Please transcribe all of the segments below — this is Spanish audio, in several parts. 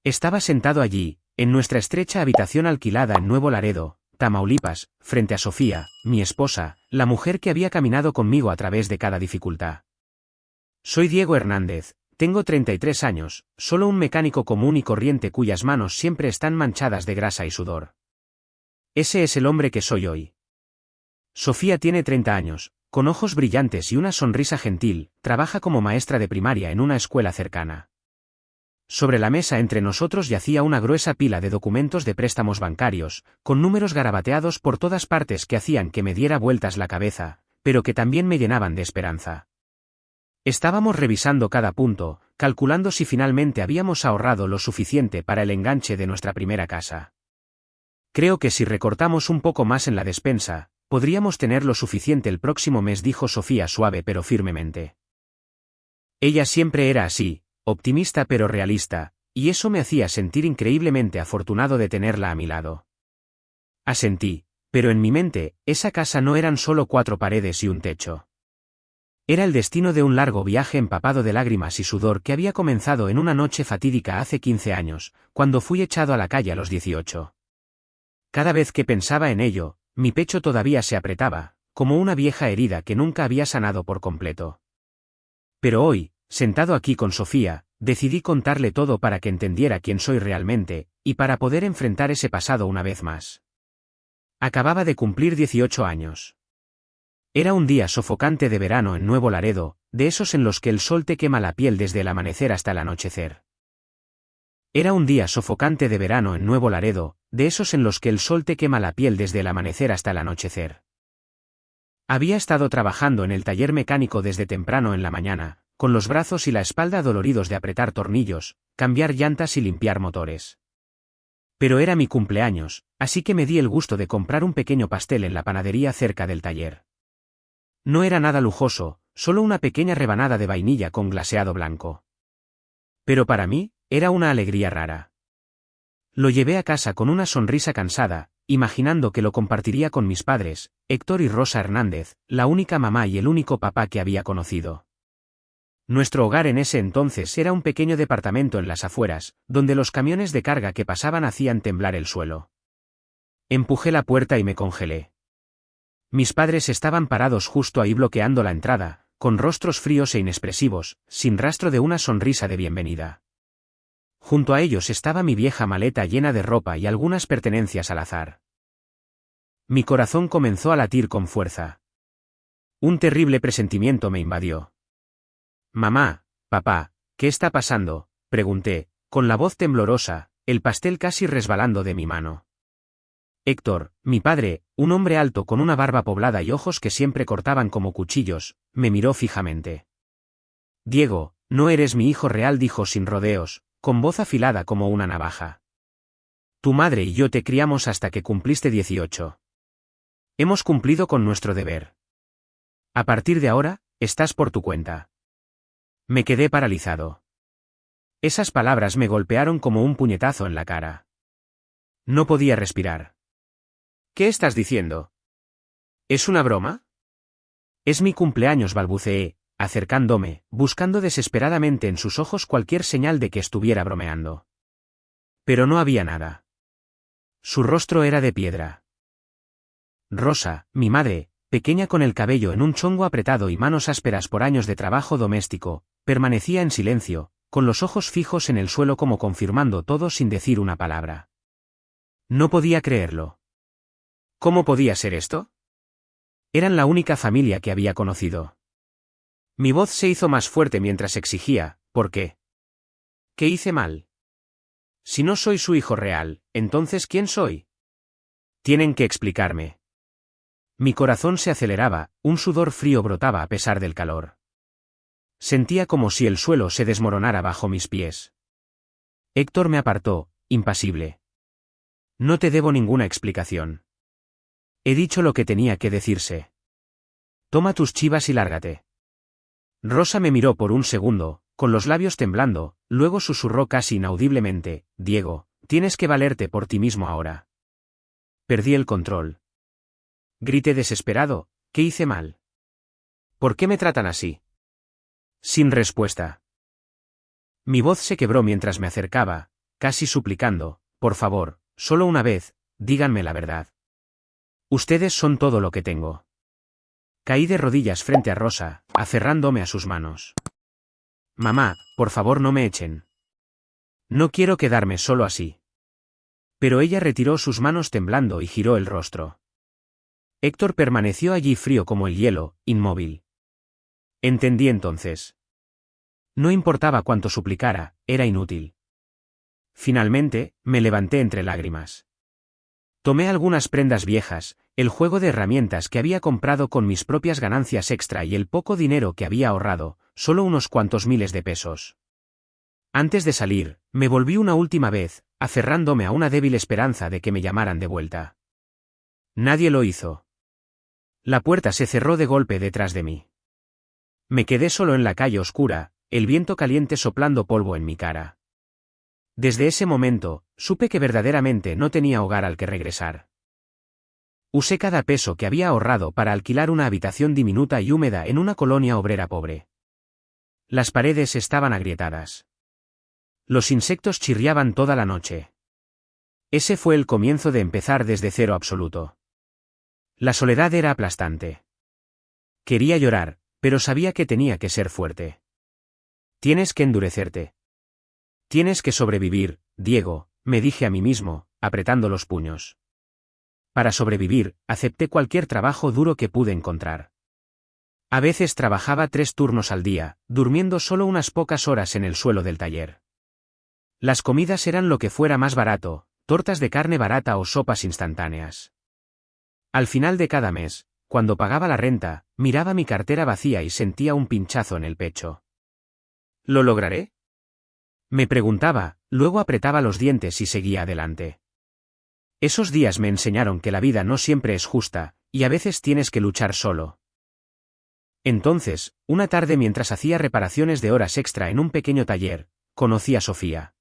Estaba sentado allí, en nuestra estrecha habitación alquilada en Nuevo Laredo, Tamaulipas, frente a Sofía, mi esposa, la mujer que había caminado conmigo a través de cada dificultad. Soy Diego Hernández, tengo 33 años, solo un mecánico común y corriente cuyas manos siempre están manchadas de grasa y sudor. Ese es el hombre que soy hoy. Sofía tiene 30 años, con ojos brillantes y una sonrisa gentil, trabaja como maestra de primaria en una escuela cercana. Sobre la mesa entre nosotros yacía una gruesa pila de documentos de préstamos bancarios, con números garabateados por todas partes que hacían que me diera vueltas la cabeza, pero que también me llenaban de esperanza. Estábamos revisando cada punto, calculando si finalmente habíamos ahorrado lo suficiente para el enganche de nuestra primera casa. Creo que si recortamos un poco más en la despensa, podríamos tener lo suficiente el próximo mes, dijo Sofía suave pero firmemente. Ella siempre era así, optimista pero realista, y eso me hacía sentir increíblemente afortunado de tenerla a mi lado. Asentí, pero en mi mente, esa casa no eran solo 4 paredes y un techo. Era el destino de un largo viaje empapado de lágrimas y sudor que había comenzado en una noche fatídica hace 15 años, cuando fui echado a la calle a los 18. Cada vez que pensaba en ello, mi pecho todavía se apretaba, como una vieja herida que nunca había sanado por completo. Pero hoy, sentado aquí con Sofía, decidí contarle todo para que entendiera quién soy realmente, y para poder enfrentar ese pasado una vez más. Acababa de cumplir 18 años. Era un día sofocante de verano en Nuevo Laredo, de esos en los que el sol te quema la piel desde el amanecer hasta el anochecer. Era un día sofocante de verano en Nuevo Laredo, de esos en los que el sol te quema la piel desde el amanecer hasta el anochecer. Había estado trabajando en el taller mecánico desde temprano en la mañana, con los brazos y la espalda doloridos de apretar tornillos, cambiar llantas y limpiar motores. Pero era mi cumpleaños, así que me di el gusto de comprar un pequeño pastel en la panadería cerca del taller. No era nada lujoso, solo una pequeña rebanada de vainilla con glaseado blanco. Pero para mí, era una alegría rara. Lo llevé a casa con una sonrisa cansada, imaginando que lo compartiría con mis padres, Héctor y Rosa Hernández, la única mamá y el único papá que había conocido. Nuestro hogar en ese entonces era un pequeño departamento en las afueras, donde los camiones de carga que pasaban hacían temblar el suelo. Empujé la puerta y me congelé. Mis padres estaban parados justo ahí bloqueando la entrada, con rostros fríos e inexpresivos, sin rastro de una sonrisa de bienvenida. Junto a ellos estaba mi vieja maleta llena de ropa y algunas pertenencias al azar. Mi corazón comenzó a latir con fuerza. Un terrible presentimiento me invadió. «Mamá, papá, ¿qué está pasando?», pregunté, con la voz temblorosa, el pastel casi resbalando de mi mano. Héctor, mi padre, un hombre alto con una barba poblada y ojos que siempre cortaban como cuchillos, me miró fijamente. «Diego, no eres mi hijo real», dijo sin rodeos, con voz afilada como una navaja. «Tu madre y yo te criamos hasta que cumpliste 18. Hemos cumplido con nuestro deber. A partir de ahora, estás por tu cuenta». Me quedé paralizado. Esas palabras me golpearon como un puñetazo en la cara. No podía respirar. «¿Qué estás diciendo? ¿Es una broma?» «Es mi cumpleaños», balbuceé, acercándome, buscando desesperadamente en sus ojos cualquier señal de que estuviera bromeando. Pero no había nada. Su rostro era de piedra. Rosa, mi madre, pequeña con el cabello en un chongo apretado y manos ásperas por años de trabajo doméstico, permanecía en silencio, con los ojos fijos en el suelo como confirmando todo sin decir una palabra. No podía creerlo. ¿Cómo podía ser esto? Eran la única familia que había conocido. Mi voz se hizo más fuerte mientras exigía, ¿por qué? ¿Qué hice mal? Si no soy su hijo real, entonces ¿quién soy? Tienen que explicarme. Mi corazón se aceleraba, un sudor frío brotaba a pesar del calor. Sentía como si el suelo se desmoronara bajo mis pies. Héctor me apartó, impasible. «No te debo ninguna explicación. He dicho lo que tenía que decirse. Toma tus chivas y lárgate». Rosa me miró por un segundo, con los labios temblando, luego susurró casi inaudiblemente, «Diego, tienes que valerte por ti mismo ahora». Perdí el control. Grité desesperado, ¿qué hice mal? ¿Por qué me tratan así? Sin respuesta. Mi voz se quebró mientras me acercaba, casi suplicando, por favor, solo una vez, díganme la verdad. Ustedes son todo lo que tengo. Caí de rodillas frente a Rosa, aferrándome a sus manos. Mamá, por favor no me echen. No quiero quedarme solo así. Pero ella retiró sus manos temblando y giró el rostro. Héctor permaneció allí frío como el hielo, inmóvil. Entendí entonces. No importaba cuánto suplicara, era inútil. Finalmente, me levanté entre lágrimas. Tomé algunas prendas viejas, el juego de herramientas que había comprado con mis propias ganancias extra y el poco dinero que había ahorrado, solo unos cuantos miles de pesos. Antes de salir, me volví una última vez, aferrándome a una débil esperanza de que me llamaran de vuelta. Nadie lo hizo. La puerta se cerró de golpe detrás de mí. Me quedé solo en la calle oscura, el viento caliente soplando polvo en mi cara. Desde ese momento, supe que verdaderamente no tenía hogar al que regresar. Usé cada peso que había ahorrado para alquilar una habitación diminuta y húmeda en una colonia obrera pobre. Las paredes estaban agrietadas. Los insectos chirriaban toda la noche. Ese fue el comienzo de empezar desde cero absoluto. La soledad era aplastante. Quería llorar, pero sabía que tenía que ser fuerte. Tienes que endurecerte. Tienes que sobrevivir, Diego, me dije a mí mismo, apretando los puños. Para sobrevivir, acepté cualquier trabajo duro que pude encontrar. A veces trabajaba 3 turnos al día, durmiendo solo unas pocas horas en el suelo del taller. Las comidas eran lo que fuera más barato, tortas de carne barata o sopas instantáneas. Al final de cada mes, cuando pagaba la renta, miraba mi cartera vacía y sentía un pinchazo en el pecho. ¿Lo lograré? Me preguntaba, luego apretaba los dientes y seguía adelante. Esos días me enseñaron que la vida no siempre es justa, y a veces tienes que luchar solo. Entonces, una tarde mientras hacía reparaciones de horas extra en un pequeño taller, conocí a Sofía.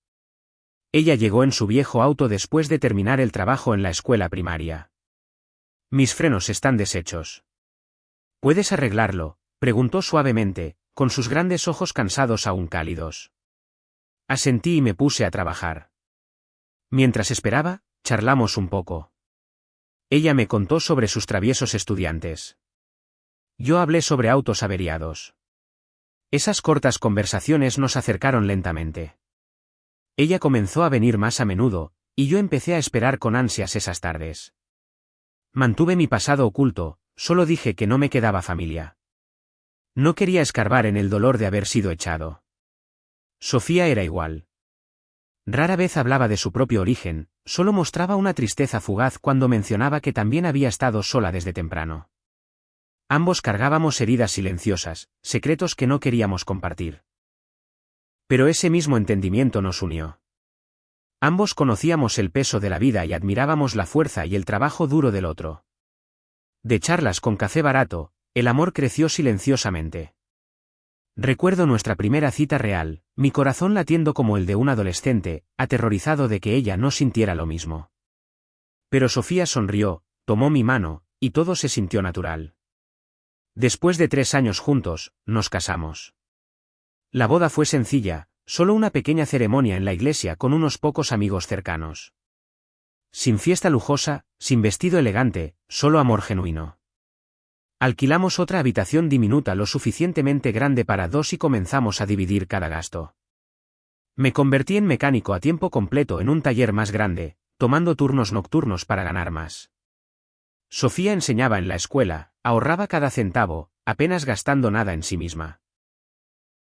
Ella llegó en su viejo auto después de terminar el trabajo en la escuela primaria. Mis frenos están deshechos. ¿Puedes arreglarlo?, preguntó suavemente, con sus grandes ojos cansados aún cálidos. Asentí y me puse a trabajar. Mientras esperaba, charlamos un poco. Ella me contó sobre sus traviesos estudiantes. Yo hablé sobre autos averiados. Esas cortas conversaciones nos acercaron lentamente. Ella comenzó a venir más a menudo, y yo empecé a esperar con ansias esas tardes. Mantuve mi pasado oculto, solo dije que no me quedaba familia. No quería escarbar en el dolor de haber sido echado. Sofía era igual. Rara vez hablaba de su propio origen, solo mostraba una tristeza fugaz cuando mencionaba que también había estado sola desde temprano. Ambos cargábamos heridas silenciosas, secretos que no queríamos compartir. Pero ese mismo entendimiento nos unió. Ambos conocíamos el peso de la vida y admirábamos la fuerza y el trabajo duro del otro. De charlas con café barato, el amor creció silenciosamente. Recuerdo nuestra primera cita real, mi corazón latiendo como el de un adolescente, aterrorizado de que ella no sintiera lo mismo. Pero Sofía sonrió, tomó mi mano, y todo se sintió natural. Después de 3 años juntos, nos casamos. La boda fue sencilla, solo una pequeña ceremonia en la iglesia con unos pocos amigos cercanos. Sin fiesta lujosa, sin vestido elegante, solo amor genuino. Alquilamos otra habitación diminuta lo suficientemente grande para 2 y comenzamos a dividir cada gasto. Me convertí en mecánico a tiempo completo en un taller más grande, tomando turnos nocturnos para ganar más. Sofía enseñaba en la escuela, ahorraba cada centavo, apenas gastando nada en sí misma.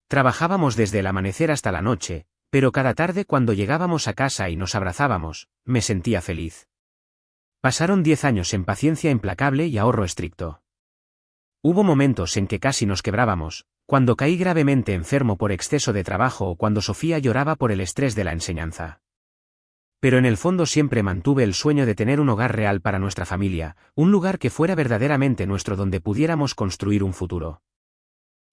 Trabajábamos desde el amanecer hasta la noche, pero cada tarde cuando llegábamos a casa y nos abrazábamos, me sentía feliz. Pasaron 10 años en paciencia implacable y ahorro estricto. Hubo momentos en que casi nos quebrábamos, cuando caí gravemente enfermo por exceso de trabajo o cuando Sofía lloraba por el estrés de la enseñanza. Pero en el fondo siempre mantuve el sueño de tener un hogar real para nuestra familia, un lugar que fuera verdaderamente nuestro donde pudiéramos construir un futuro.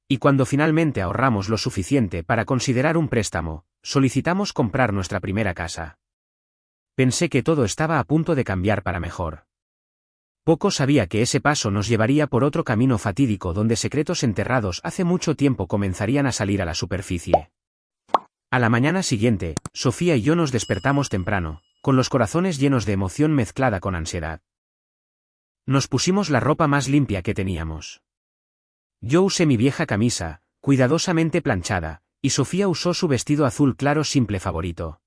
Y cuando finalmente ahorramos lo suficiente para considerar un préstamo, solicitamos comprar nuestra primera casa. Pensé que todo estaba a punto de cambiar para mejor. Poco sabía que ese paso nos llevaría por otro camino fatídico donde secretos enterrados hace mucho tiempo comenzarían a salir a la superficie. A la mañana siguiente, Sofía y yo nos despertamos temprano, con los corazones llenos de emoción mezclada con ansiedad. Nos pusimos la ropa más limpia que teníamos. Yo usé mi vieja camisa, cuidadosamente planchada, y Sofía usó su vestido azul claro simple favorito.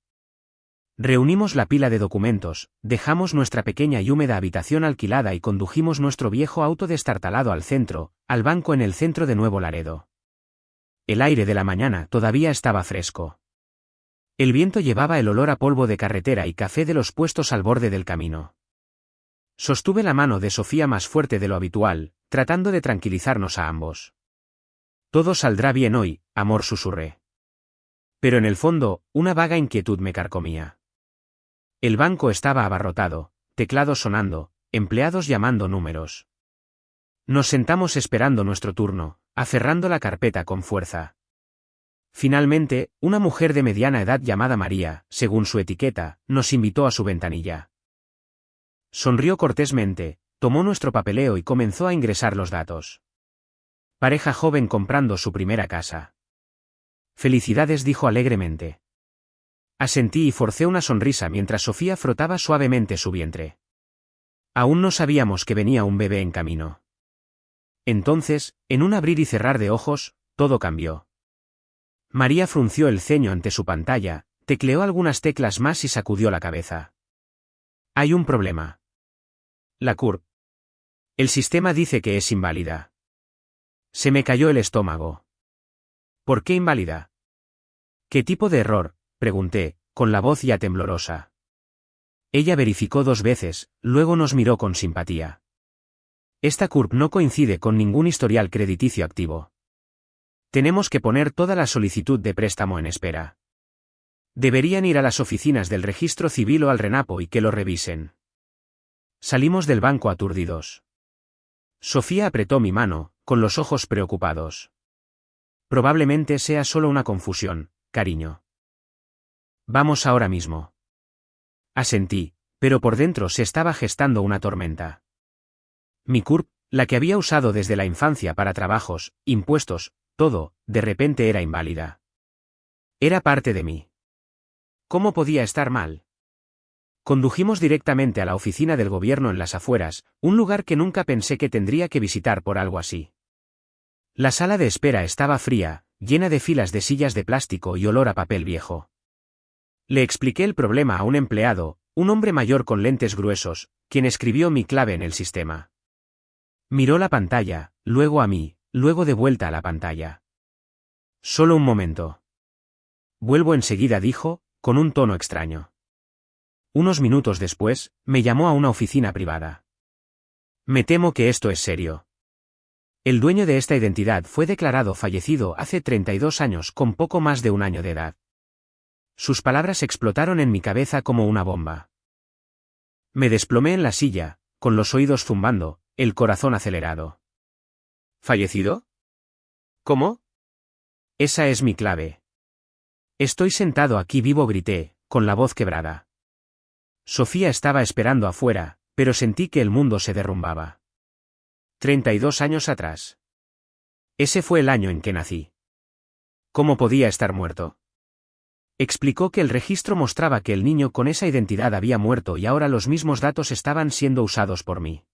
Reunimos la pila de documentos, dejamos nuestra pequeña y húmeda habitación alquilada y condujimos nuestro viejo auto destartalado al centro, al banco en el centro de Nuevo Laredo. El aire de la mañana todavía estaba fresco. El viento llevaba el olor a polvo de carretera y café de los puestos al borde del camino. Sostuve la mano de Sofía más fuerte de lo habitual, tratando de tranquilizarnos a ambos. Todo saldrá bien hoy, amor, susurré. Pero en el fondo, una vaga inquietud me carcomía. El banco estaba abarrotado, teclados sonando, empleados llamando números. Nos sentamos esperando nuestro turno, aferrando la carpeta con fuerza. Finalmente, una mujer de mediana edad llamada María, según su etiqueta, nos invitó a su ventanilla. Sonrió cortésmente, tomó nuestro papeleo y comenzó a ingresar los datos. Pareja joven comprando su primera casa. Felicidades, dijo alegremente. Asentí y forcé una sonrisa mientras Sofía frotaba suavemente su vientre. Aún no sabíamos que venía un bebé en camino. Entonces, en un abrir y cerrar de ojos, todo cambió. María frunció el ceño ante su pantalla, tecleó algunas teclas más y sacudió la cabeza. Hay un problema. La CURP. El sistema dice que es inválida. Se me cayó el estómago. ¿Por qué inválida? ¿Qué tipo de error?, pregunté, con la voz ya temblorosa. Ella verificó 2 veces, luego nos miró con simpatía. Esta CURP no coincide con ningún historial crediticio activo. Tenemos que poner toda la solicitud de préstamo en espera. Deberían ir a las oficinas del registro civil o al RENAPO y que lo revisen. Salimos del banco aturdidos. Sofía apretó mi mano, con los ojos preocupados. Probablemente sea solo una confusión, cariño. Vamos ahora mismo. Asentí, pero por dentro se estaba gestando una tormenta. Mi CURP, la que había usado desde la infancia para trabajos, impuestos, todo, de repente era inválida. Era parte de mí. ¿Cómo podía estar mal? Condujimos directamente a la oficina del gobierno en las afueras, un lugar que nunca pensé que tendría que visitar por algo así. La sala de espera estaba fría, llena de filas de sillas de plástico y olor a papel viejo. Le expliqué el problema a un empleado, un hombre mayor con lentes gruesos, quien escribió mi clave en el sistema. Miró la pantalla, luego a mí, luego de vuelta a la pantalla. Solo un momento. Vuelvo enseguida, dijo, con un tono extraño. Unos minutos después, me llamó a una oficina privada. Me temo que esto es serio. El dueño de esta identidad fue declarado fallecido hace 32 años con poco más de 1 año de edad. Sus palabras explotaron en mi cabeza como una bomba. Me desplomé en la silla, con los oídos zumbando, el corazón acelerado. ¿Fallecido? ¿Cómo? Esa es mi clave. Estoy sentado aquí vivo, grité, con la voz quebrada. Sofía estaba esperando afuera, pero sentí que el mundo se derrumbaba. 32 años atrás. Ese fue el año en que nací. ¿Cómo podía estar muerto? Explicó que el registro mostraba que el niño con esa identidad había muerto y ahora los mismos datos estaban siendo usados por mí.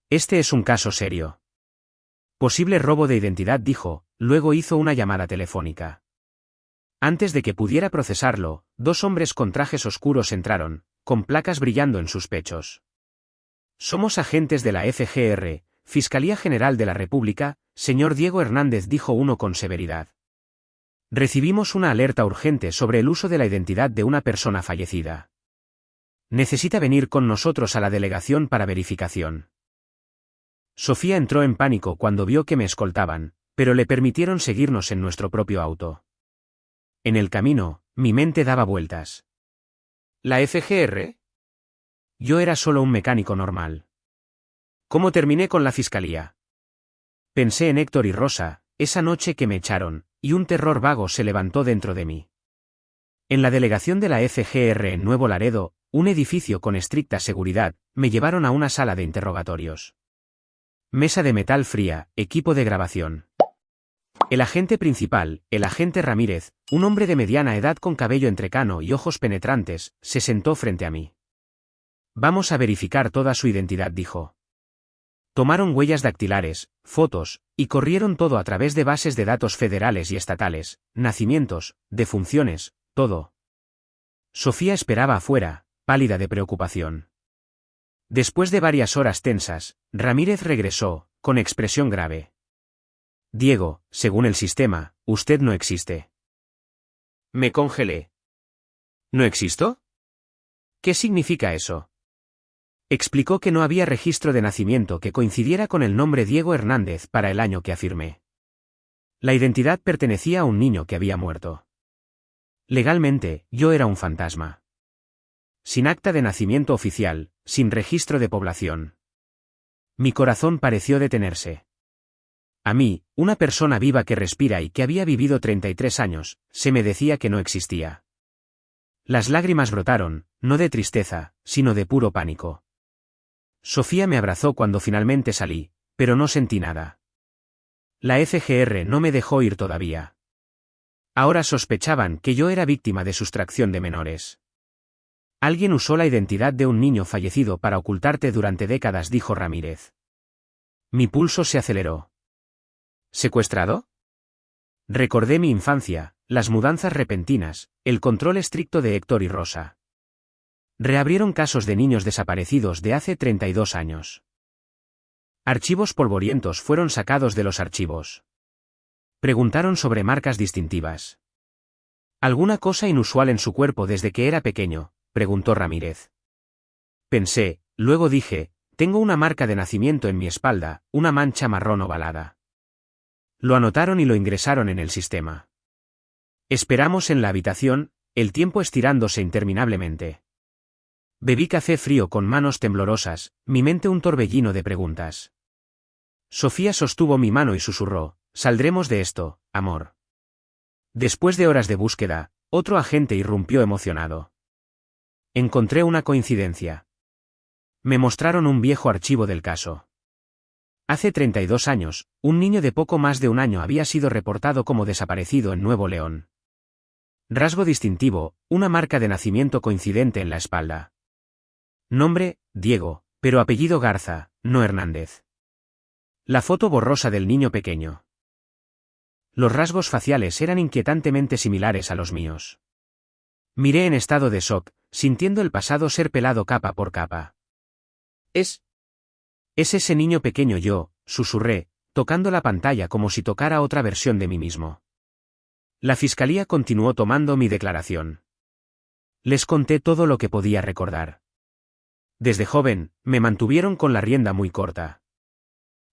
Este es un caso serio. Posible robo de identidad, dijo, luego hizo una llamada telefónica. Antes de que pudiera procesarlo, 2 hombres con trajes oscuros entraron, con placas brillando en sus pechos. Somos agentes de la FGR, Fiscalía General de la República, señor Diego Hernández, dijo uno con severidad. Recibimos una alerta urgente sobre el uso de la identidad de una persona fallecida. Necesita venir con nosotros a la delegación para verificación. Sofía entró en pánico cuando vio que me escoltaban, pero le permitieron seguirnos en nuestro propio auto. En el camino, mi mente daba vueltas. ¿La FGR? Yo era solo un mecánico normal. ¿Cómo terminé con la fiscalía? Pensé en Héctor y Rosa, esa noche que me echaron, y un terror vago se levantó dentro de mí. En la delegación de la FGR en Nuevo Laredo, un edificio con estricta seguridad, me llevaron a una sala de interrogatorios. Mesa de metal fría, equipo de grabación. El agente principal, el agente Ramírez, un hombre de mediana edad con cabello entrecano y ojos penetrantes, se sentó frente a mí. Vamos a verificar toda su identidad, dijo. Tomaron huellas dactilares, fotos, y corrieron todo a través de bases de datos federales y estatales, nacimientos, defunciones, todo. Sofía esperaba afuera, pálida de preocupación. Después de varias horas tensas, Ramírez regresó, con expresión grave. Diego, según el sistema, usted no existe. Me congelé. ¿No existo? ¿Qué significa eso? Explicó que no había registro de nacimiento que coincidiera con el nombre Diego Hernández para el año que afirmé. La identidad pertenecía a un niño que había muerto. Legalmente, yo era un fantasma. Sin acta de nacimiento oficial, sin registro de población. Mi corazón pareció detenerse. A mí, una persona viva que respira y que había vivido 33 años, se me decía que no existía. Las lágrimas brotaron, no de tristeza, sino de puro pánico. Sofía me abrazó cuando finalmente salí, pero no sentí nada. La FGR no me dejó ir todavía. Ahora sospechaban que yo era víctima de sustracción de menores. Alguien usó la identidad de un niño fallecido para ocultarte durante décadas, dijo Ramírez. Mi pulso se aceleró. ¿Secuestrado? Recordé mi infancia, las mudanzas repentinas, el control estricto de Héctor y Rosa. Reabrieron casos de niños desaparecidos de hace 32 años. Archivos polvorientos fueron sacados de los archivos. Preguntaron sobre marcas distintivas. ¿Alguna cosa inusual en su cuerpo desde que era pequeño?, preguntó Ramírez. Pensé, luego dije, tengo una marca de nacimiento en mi espalda, una mancha marrón ovalada. Lo anotaron y lo ingresaron en el sistema. Esperamos en la habitación, el tiempo estirándose interminablemente. Bebí café frío con manos temblorosas, mi mente un torbellino de preguntas. Sofía sostuvo mi mano y susurró, saldremos de esto, amor. Después de horas de búsqueda, otro agente irrumpió emocionado. Encontré una coincidencia. Me mostraron un viejo archivo del caso. Hace 32 años, un niño de poco más de un año había sido reportado como desaparecido en Nuevo León. Rasgo distintivo, una marca de nacimiento coincidente en la espalda. Nombre, Diego, pero apellido Garza, no Hernández. La foto borrosa del niño pequeño. Los rasgos faciales eran inquietantemente similares a los míos. Miré en estado de shock, sintiendo el pasado ser pelado capa por capa. Es ese niño pequeño, yo, susurré, tocando la pantalla como si tocara otra versión de mí mismo. La fiscalía continuó tomando mi declaración. Les conté todo lo que podía recordar. Desde joven, me mantuvieron con la rienda muy corta.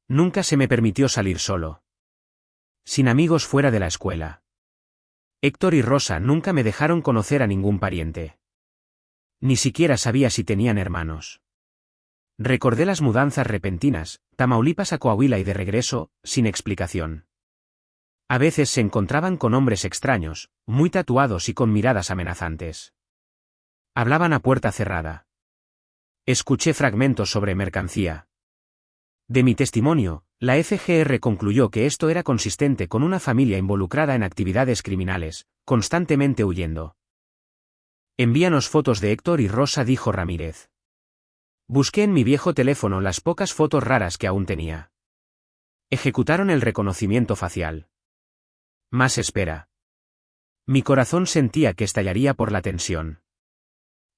Nunca se me permitió salir solo. Sin amigos fuera de la escuela. Héctor y Rosa nunca me dejaron conocer a ningún pariente. Ni siquiera sabía si tenían hermanos. Recordé las mudanzas repentinas, Tamaulipas a Coahuila y de regreso, sin explicación. A veces se encontraban con hombres extraños, muy tatuados y con miradas amenazantes. Hablaban a puerta cerrada. Escuché fragmentos sobre mercancía. De mi testimonio, la FGR concluyó que esto era consistente con una familia involucrada en actividades criminales, constantemente huyendo. Envíanos fotos de Héctor y Rosa, dijo Ramírez. Busqué en mi viejo teléfono las pocas fotos raras que aún tenía. Ejecutaron el reconocimiento facial. Más espera. Mi corazón sentía que estallaría por la tensión.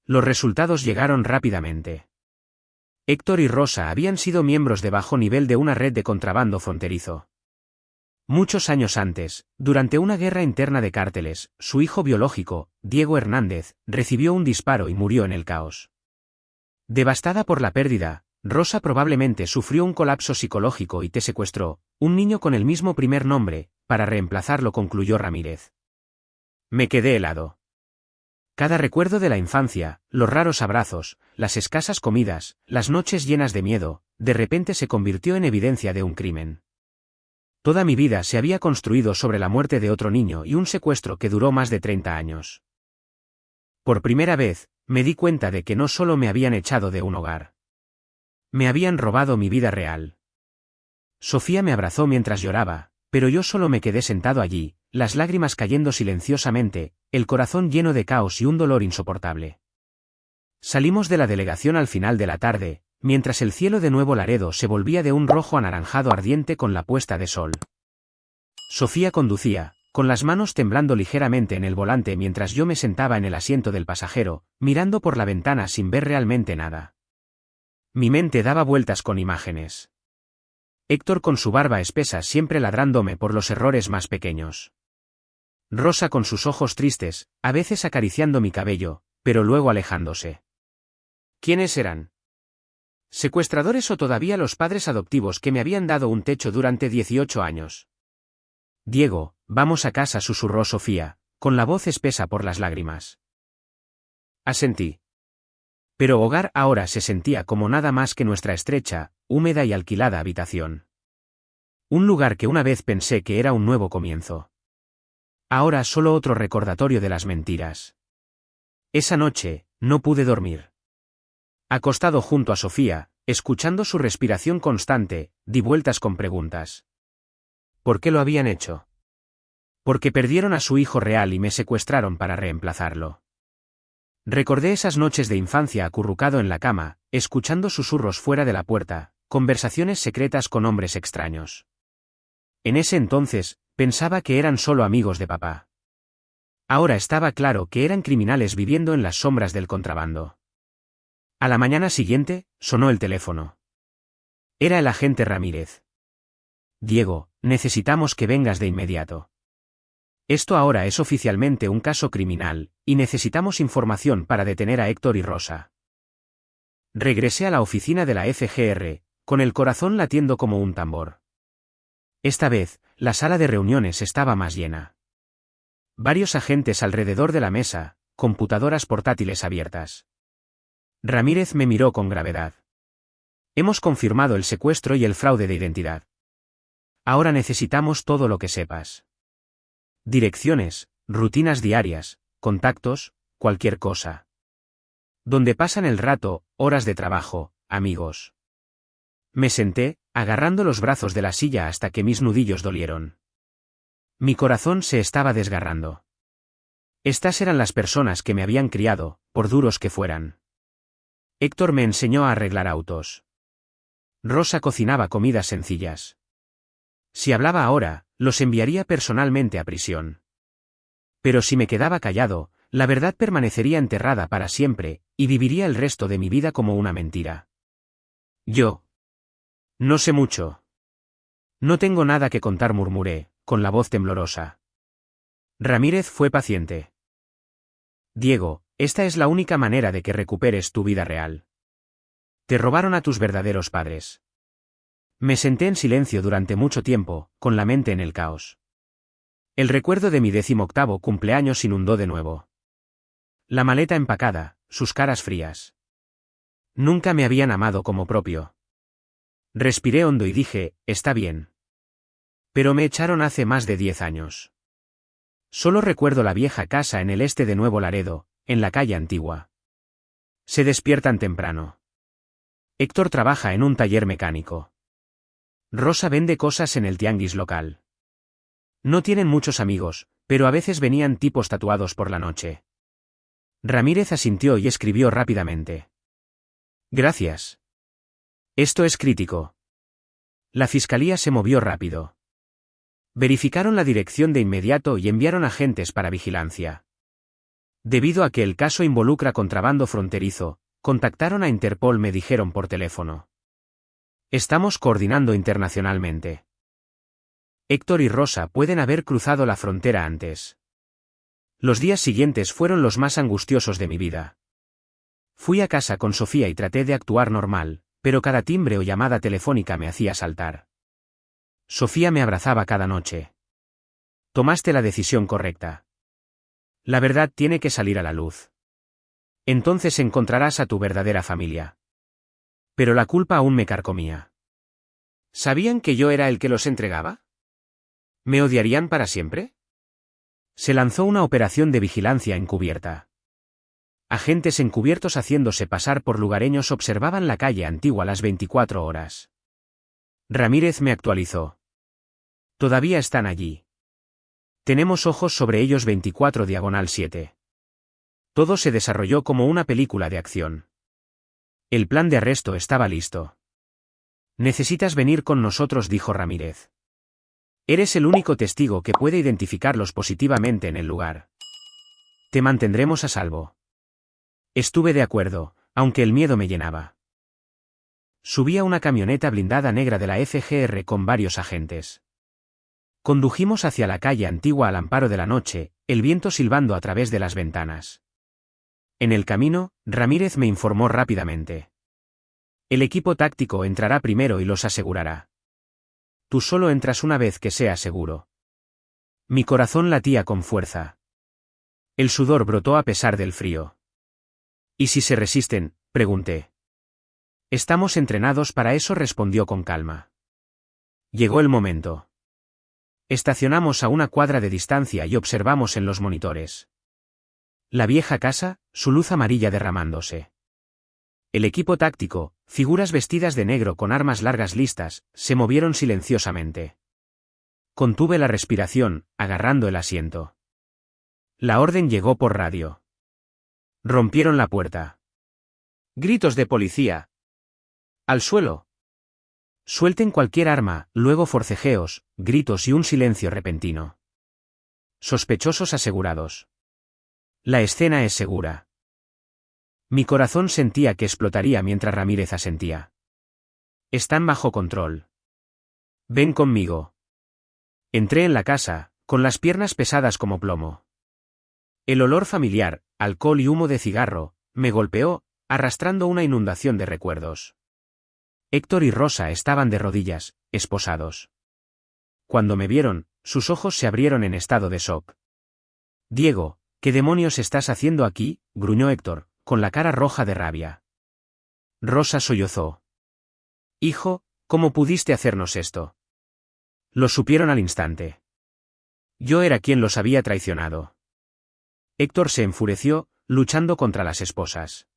Los resultados llegaron rápidamente. Héctor y Rosa habían sido miembros de bajo nivel de una red de contrabando fronterizo. Muchos años antes, durante una guerra interna de cárteles, su hijo biológico, Diego Hernández, recibió un disparo y murió en el caos. Devastada por la pérdida, Rosa probablemente sufrió un colapso psicológico y te secuestró, un niño con el mismo primer nombre, para reemplazarlo, concluyó Ramírez. Me quedé helado. Cada recuerdo de la infancia, los raros abrazos, las escasas comidas, las noches llenas de miedo, de repente se convirtió en evidencia de un crimen. Toda mi vida se había construido sobre la muerte de otro niño y un secuestro que duró más de 30 años. Por primera vez, me di cuenta de que no solo me habían echado de un hogar. Me habían robado mi vida real. Sofía me abrazó mientras lloraba, pero yo solo me quedé sentado allí, las lágrimas cayendo silenciosamente, el corazón lleno de caos y un dolor insoportable. Salimos de la delegación al final de la tarde, mientras el cielo de Nuevo Laredo se volvía de un rojo anaranjado ardiente con la puesta de sol. Sofía conducía, con las manos temblando ligeramente en el volante mientras yo me sentaba en el asiento del pasajero, mirando por la ventana sin ver realmente nada. Mi mente daba vueltas con imágenes. Héctor con su barba espesa siempre ladrándome por los errores más pequeños. Rosa con sus ojos tristes, a veces acariciando mi cabello, pero luego alejándose. ¿Quiénes eran? ¿Secuestradores o todavía los padres adoptivos que me habían dado un techo durante 18 años? Diego, vamos a casa, susurró Sofía, con la voz espesa por las lágrimas. Asentí. Pero hogar ahora se sentía como nada más que nuestra estrecha, húmeda y alquilada habitación. Un lugar que una vez pensé que era un nuevo comienzo. Ahora solo otro recordatorio de las mentiras. Esa noche, no pude dormir. Acostado junto a Sofía, escuchando su respiración constante, di vueltas con preguntas. ¿Por qué lo habían hecho? Porque perdieron a su hijo real y me secuestraron para reemplazarlo. Recordé esas noches de infancia acurrucado en la cama, escuchando susurros fuera de la puerta, conversaciones secretas con hombres extraños. En ese entonces, pensaba que eran solo amigos de papá. Ahora estaba claro que eran criminales viviendo en las sombras del contrabando. A la mañana siguiente, sonó el teléfono. Era el agente Ramírez. Diego, necesitamos que vengas de inmediato. Esto ahora es oficialmente un caso criminal, y necesitamos información para detener a Héctor y Rosa. Regresé a la oficina de la FGR, con el corazón latiendo como un tambor. Esta vez, la sala de reuniones estaba más llena. Varios agentes alrededor de la mesa, computadoras portátiles abiertas. Ramírez me miró con gravedad. Hemos confirmado el secuestro y el fraude de identidad. Ahora necesitamos todo lo que sepas. Direcciones, rutinas diarias, contactos, cualquier cosa. Donde pasan el rato, horas de trabajo, amigos. Me senté, agarrando los brazos de la silla hasta que mis nudillos dolieron. Mi corazón se estaba desgarrando. Estas eran las personas que me habían criado, por duros que fueran. Héctor me enseñó a arreglar autos. Rosa cocinaba comidas sencillas. Si hablaba ahora, los enviaría personalmente a prisión. Pero si me quedaba callado, la verdad permanecería enterrada para siempre, y viviría el resto de mi vida como una mentira. Yo. No sé mucho. No tengo nada que contar, murmuré, con la voz temblorosa. Ramírez fue paciente. Diego, esta es la única manera de que recuperes tu vida real. Te robaron a tus verdaderos padres. Me senté en silencio durante mucho tiempo, con la mente en el caos. El recuerdo de mi 18º cumpleaños inundó de nuevo. La maleta empacada, sus caras frías. Nunca me habían amado como propio. Respiré hondo y dije, está bien. Pero me echaron hace más de 10 años. Solo recuerdo la vieja casa en el este de Nuevo Laredo, en la calle Antigua. Se despiertan temprano. Héctor trabaja en un taller mecánico. Rosa vende cosas en el tianguis local. No tienen muchos amigos, pero a veces venían tipos tatuados por la noche. Ramírez asintió y escribió rápidamente. Gracias. Esto es crítico. La fiscalía se movió rápido. Verificaron la dirección de inmediato y enviaron agentes para vigilancia. Debido a que el caso involucra contrabando fronterizo, contactaron a Interpol, me dijeron por teléfono. Estamos coordinando internacionalmente. Héctor y Rosa pueden haber cruzado la frontera antes. Los días siguientes fueron los más angustiosos de mi vida. Fui a casa con Sofía y traté de actuar normal, pero cada timbre o llamada telefónica me hacía saltar. Sofía me abrazaba cada noche. Tomaste la decisión correcta. La verdad tiene que salir a la luz. Entonces encontrarás a tu verdadera familia. Pero la culpa aún me carcomía. ¿Sabían que yo era el que los entregaba? ¿Me odiarían para siempre? Se lanzó una operación de vigilancia encubierta. Agentes encubiertos haciéndose pasar por lugareños observaban la calle Antigua las 24 horas. Ramírez me actualizó. Todavía están allí. Tenemos ojos sobre ellos 24/7. Todo se desarrolló como una película de acción. El plan de arresto estaba listo. Necesitas venir con nosotros, dijo Ramírez. Eres el único testigo que puede identificarlos positivamente en el lugar. Te mantendremos a salvo. Estuve de acuerdo, aunque el miedo me llenaba. Subí a una camioneta blindada negra de la FGR con varios agentes. Condujimos hacia la calle antigua al amparo de la noche, el viento silbando a través de las ventanas. En el camino, Ramírez me informó rápidamente. El equipo táctico entrará primero y los asegurará. Tú solo entras una vez que sea seguro. Mi corazón latía con fuerza. El sudor brotó a pesar del frío. ¿Y si se resisten?, pregunté. Estamos entrenados para eso, respondió con calma. Llegó el momento. Estacionamos a una cuadra de distancia y observamos en los monitores. La vieja casa, su luz amarilla derramándose. El equipo táctico, figuras vestidas de negro con armas largas listas, se movieron silenciosamente. Contuve la respiración, agarrando el asiento. La orden llegó por radio. Rompieron la puerta. Gritos de policía. Al suelo. Suelten cualquier arma, luego forcejeos, gritos y un silencio repentino. Sospechosos asegurados. La escena es segura. Mi corazón sentía que explotaría mientras Ramírez asentía. Están bajo control. Ven conmigo. Entré en la casa, con las piernas pesadas como plomo. El olor familiar, alcohol y humo de cigarro, me golpeó, arrastrando una inundación de recuerdos. Héctor y Rosa estaban de rodillas, esposados. Cuando me vieron, sus ojos se abrieron en estado de shock. Diego, ¿qué demonios estás haciendo aquí?, gruñó Héctor, con la cara roja de rabia. Rosa sollozó. Hijo, ¿cómo pudiste hacernos esto? Lo supieron al instante. Yo era quien los había traicionado. Héctor se enfureció, luchando contra las esposas.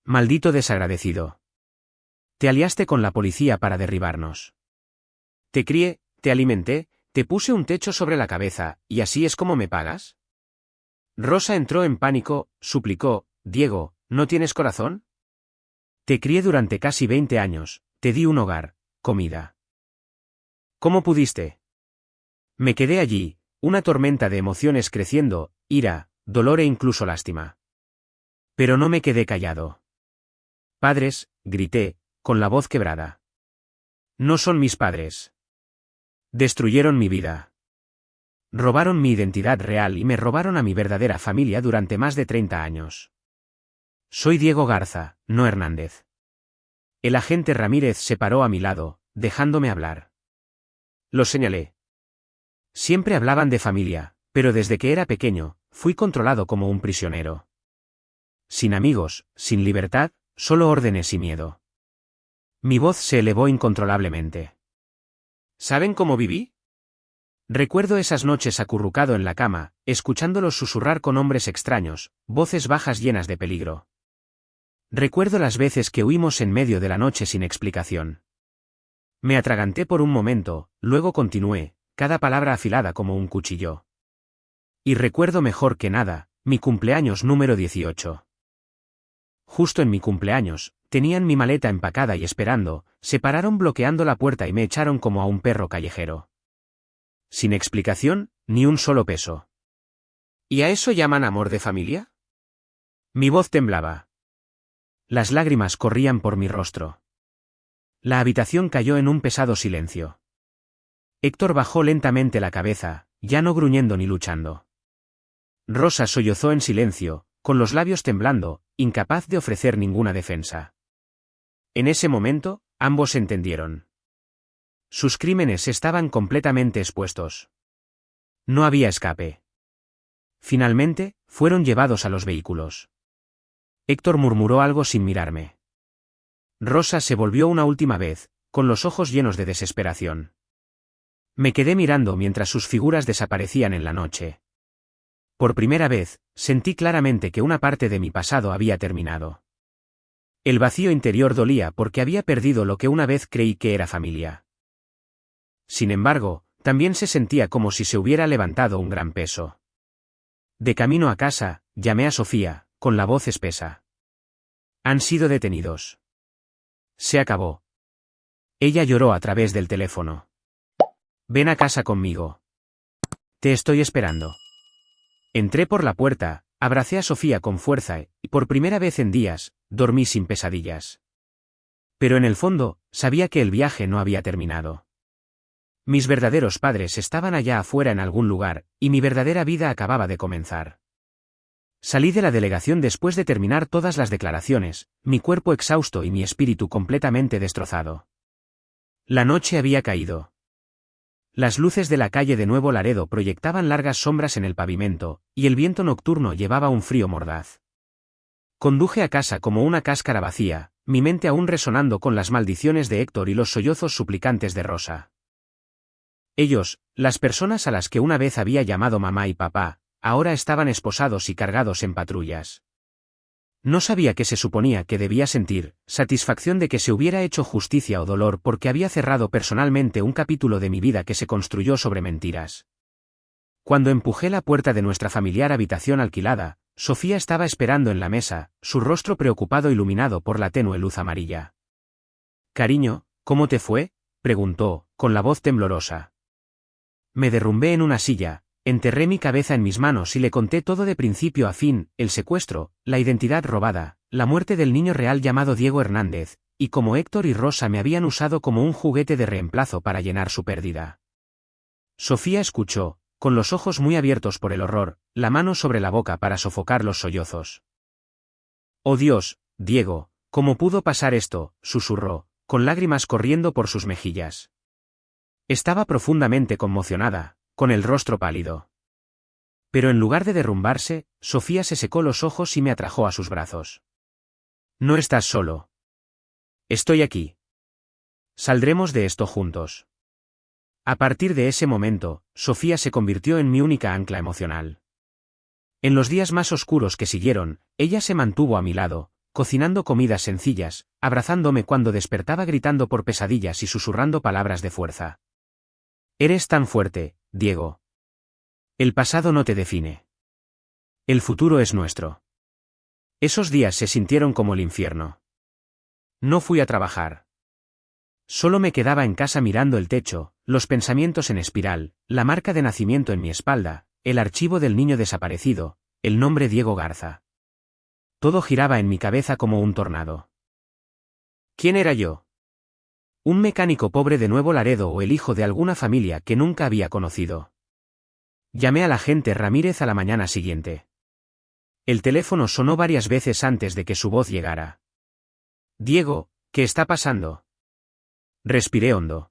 Maldito desagradecido. Te aliaste con la policía para derribarnos. Te crié, te alimenté, te puse un techo sobre la cabeza, ¿y así es como me pagas? Rosa entró en pánico, suplicó, Diego, ¿no tienes corazón? Te crié durante casi 20 años, te di un hogar, comida. ¿Cómo pudiste? Me quedé allí, una tormenta de emociones creciendo, ira, dolor e incluso lástima. Pero no me quedé callado. Padres, grité, con la voz quebrada. No son mis padres. Destruyeron mi vida. Robaron mi identidad real y me robaron a mi verdadera familia durante más de 30 años. Soy Diego Garza, no Hernández. El agente Ramírez se paró a mi lado, dejándome hablar. Lo señalé. Siempre hablaban de familia, pero desde que era pequeño, fui controlado como un prisionero. Sin amigos, sin libertad, solo órdenes y miedo. Mi voz se elevó incontrolablemente. ¿Saben cómo viví? Recuerdo esas noches acurrucado en la cama, escuchándolos susurrar con hombres extraños, voces bajas llenas de peligro. Recuerdo las veces que huimos en medio de la noche sin explicación. Me atraganté por un momento, luego continué, cada palabra afilada como un cuchillo. Y recuerdo mejor que nada, mi cumpleaños número 18. Justo en mi cumpleaños, tenían mi maleta empacada y esperando, se pararon bloqueando la puerta y me echaron como a un perro callejero. Sin explicación, ni un solo peso. ¿Y a eso llaman amor de familia? Mi voz temblaba. Las lágrimas corrían por mi rostro. La habitación cayó en un pesado silencio. Héctor bajó lentamente la cabeza, ya no gruñendo ni luchando. Rosa sollozó en silencio, con los labios temblando, incapaz de ofrecer ninguna defensa. En ese momento, ambos entendieron. Sus crímenes estaban completamente expuestos. No había escape. Finalmente, fueron llevados a los vehículos. Héctor murmuró algo sin mirarme. Rosa se volvió una última vez, con los ojos llenos de desesperación. Me quedé mirando mientras sus figuras desaparecían en la noche. Por primera vez, sentí claramente que una parte de mi pasado había terminado. El vacío interior dolía porque había perdido lo que una vez creí que era familia. Sin embargo, también se sentía como si se hubiera levantado un gran peso. De camino a casa, llamé a Sofía, con la voz espesa. Han sido detenidos. Se acabó. Ella lloró a través del teléfono. Ven a casa conmigo. Te estoy esperando. Entré por la puerta, abracé a Sofía con fuerza y, por primera vez en días, dormí sin pesadillas. Pero en el fondo, sabía que el viaje no había terminado. Mis verdaderos padres estaban allá afuera en algún lugar, y mi verdadera vida acababa de comenzar. Salí de la delegación después de terminar todas las declaraciones, mi cuerpo exhausto y mi espíritu completamente destrozado. La noche había caído. Las luces de la calle de Nuevo Laredo proyectaban largas sombras en el pavimento, y el viento nocturno llevaba un frío mordaz. Conduje a casa como una cáscara vacía, mi mente aún resonando con las maldiciones de Héctor y los sollozos suplicantes de Rosa. Ellos, las personas a las que una vez había llamado mamá y papá, ahora estaban esposados y cargados en patrullas. No sabía qué se suponía que debía sentir, satisfacción de que se hubiera hecho justicia o dolor porque había cerrado personalmente un capítulo de mi vida que se construyó sobre mentiras. Cuando empujé la puerta de nuestra familiar habitación alquilada, Sofía estaba esperando en la mesa, su rostro preocupado iluminado por la tenue luz amarilla. «Cariño, ¿cómo te fue?», preguntó, con la voz temblorosa. Me derrumbé en una silla, enterré mi cabeza en mis manos y le conté todo de principio a fin, el secuestro, la identidad robada, la muerte del niño real llamado Diego Hernández, y cómo Héctor y Rosa me habían usado como un juguete de reemplazo para llenar su pérdida. Sofía escuchó, con los ojos muy abiertos por el horror, la mano sobre la boca para sofocar los sollozos. «Oh Dios, Diego, ¿cómo pudo pasar esto?», susurró, con lágrimas corriendo por sus mejillas. Estaba profundamente conmocionada, con el rostro pálido. Pero en lugar de derrumbarse, Sofía se secó los ojos y me atrajo a sus brazos. «No estás solo. Estoy aquí. Saldremos de esto juntos». A partir de ese momento, Sofía se convirtió en mi única ancla emocional. En los días más oscuros que siguieron, ella se mantuvo a mi lado, cocinando comidas sencillas, abrazándome cuando despertaba gritando por pesadillas y susurrando palabras de fuerza. «Eres tan fuerte, Diego. El pasado no te define. El futuro es nuestro». Esos días se sintieron como el infierno. No fui a trabajar. Solo me quedaba en casa mirando el techo, los pensamientos en espiral, la marca de nacimiento en mi espalda, el archivo del niño desaparecido, el nombre Diego Garza. Todo giraba en mi cabeza como un tornado. ¿Quién era yo? ¿Un mecánico pobre de Nuevo Laredo o el hijo de alguna familia que nunca había conocido? Llamé al agente Ramírez a la mañana siguiente. El teléfono sonó varias veces antes de que su voz llegara. «Diego, ¿qué está pasando?». Respiré hondo.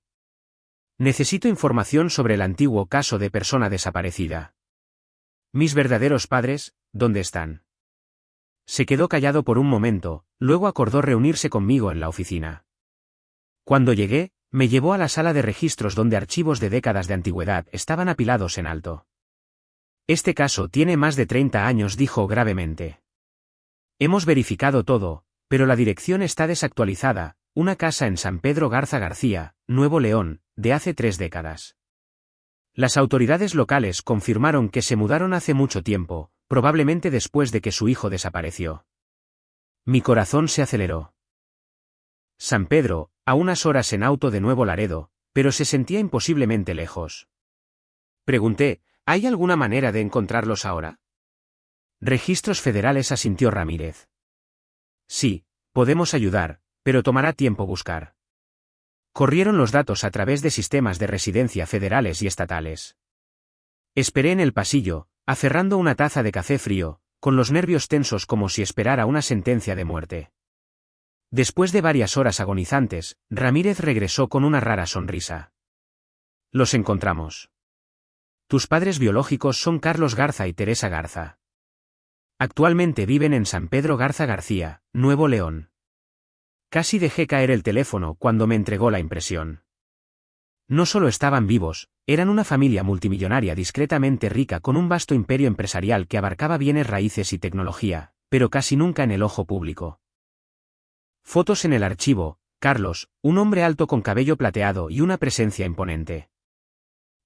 «Necesito información sobre el antiguo caso de persona desaparecida. Mis verdaderos padres, ¿dónde están?». Se quedó callado por un momento, luego acordó reunirse conmigo en la oficina. Cuando llegué, me llevó a la sala de registros donde archivos de décadas de antigüedad estaban apilados en alto. «Este caso tiene más de 30 años», dijo gravemente. «Hemos verificado todo, pero la dirección está desactualizada, una casa en San Pedro Garza García, Nuevo León, de hace 3 décadas. Las autoridades locales confirmaron que se mudaron hace mucho tiempo, probablemente después de que su hijo desapareció». Mi corazón se aceleró. San Pedro, a unas horas en auto de Nuevo Laredo, pero se sentía imposiblemente lejos. Pregunté, ¿hay alguna manera de encontrarlos ahora? Registros Federales, asintió Ramírez. Sí, podemos ayudar, pero tomará tiempo buscar. Corrieron los datos a través de sistemas de residencia federales y estatales. Esperé en el pasillo, aferrando una taza de café frío, con los nervios tensos como si esperara una sentencia de muerte. Después de varias horas agonizantes, Ramírez regresó con una rara sonrisa. «Los encontramos. Tus padres biológicos son Carlos Garza y Teresa Garza. Actualmente viven en San Pedro Garza García, Nuevo León». Casi dejé caer el teléfono cuando me entregó la impresión. No solo estaban vivos, eran una familia multimillonaria discretamente rica con un vasto imperio empresarial que abarcaba bienes raíces y tecnología, pero casi nunca en el ojo público. Fotos en el archivo: Carlos, un hombre alto con cabello plateado y una presencia imponente.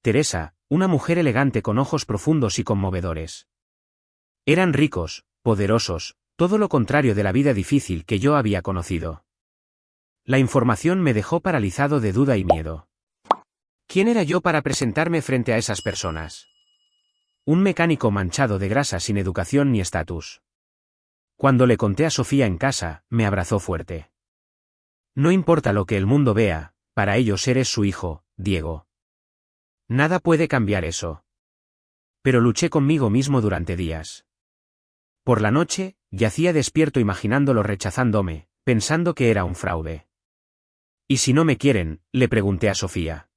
Teresa, una mujer elegante con ojos profundos y conmovedores. Eran ricos, poderosos, todo lo contrario de la vida difícil que yo había conocido. La información me dejó paralizado de duda y miedo. ¿Quién era yo para presentarme frente a esas personas? Un mecánico manchado de grasa sin educación ni estatus. Cuando le conté a Sofía en casa, me abrazó fuerte. No importa lo que el mundo vea, para ellos eres su hijo, Diego. Nada puede cambiar eso. Pero luché conmigo mismo durante días. Por la noche, yacía despierto imaginándolo rechazándome, pensando que era un fraude. ¿Y si no me quieren?, le pregunté a Sofía.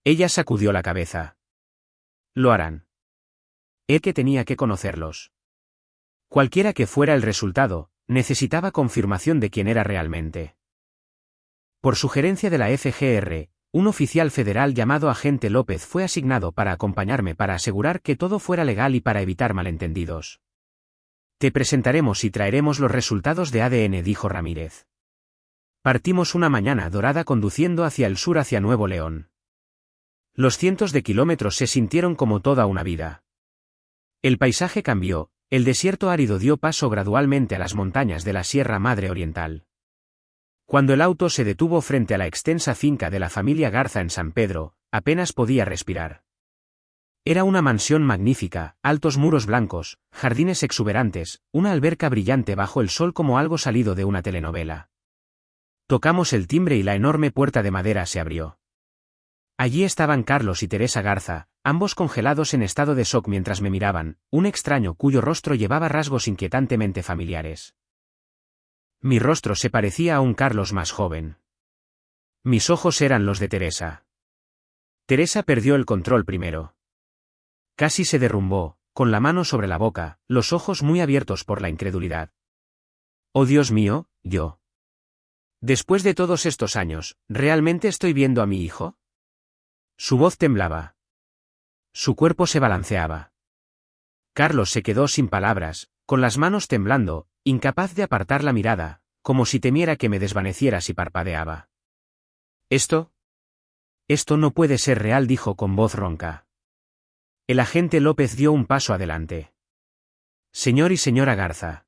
Ella sacudió la cabeza. Lo harán. Él que tenía que conocerlos. Cualquiera que fuera el resultado, necesitaba confirmación de quién era realmente. Por sugerencia de la FGR, un oficial federal llamado Agente López fue asignado para acompañarme para asegurar que todo fuera legal y para evitar malentendidos. Te presentaremos y traeremos los resultados de ADN, dijo Ramírez. Partimos una mañana dorada conduciendo hacia el sur hacia Nuevo León. Los cientos de kilómetros se sintieron como toda una vida. El paisaje cambió, el desierto árido dio paso gradualmente a las montañas de la Sierra Madre Oriental. Cuando el auto se detuvo frente a la extensa finca de la familia Garza en San Pedro, apenas podía respirar. Era una mansión magnífica, altos muros blancos, jardines exuberantes, una alberca brillante bajo el sol como algo salido de una telenovela. Tocamos el timbre y la enorme puerta de madera se abrió. Allí estaban Carlos y Teresa Garza, ambos congelados en estado de shock mientras me miraban, un extraño cuyo rostro llevaba rasgos inquietantemente familiares. Mi rostro se parecía a un Carlos más joven. Mis ojos eran los de Teresa. Teresa perdió el control primero. Casi se derrumbó, con la mano sobre la boca, los ojos muy abiertos por la incredulidad. Oh Dios mío, yo. Después de todos estos años, ¿realmente estoy viendo a mi hijo? Su voz temblaba. Su cuerpo se balanceaba. Carlos se quedó sin palabras, con las manos temblando, incapaz de apartar la mirada, como si temiera que me desvaneciera si parpadeaba. Esto no puede ser real, dijo con voz ronca. El agente López dio un paso adelante. Señor y señora Garza.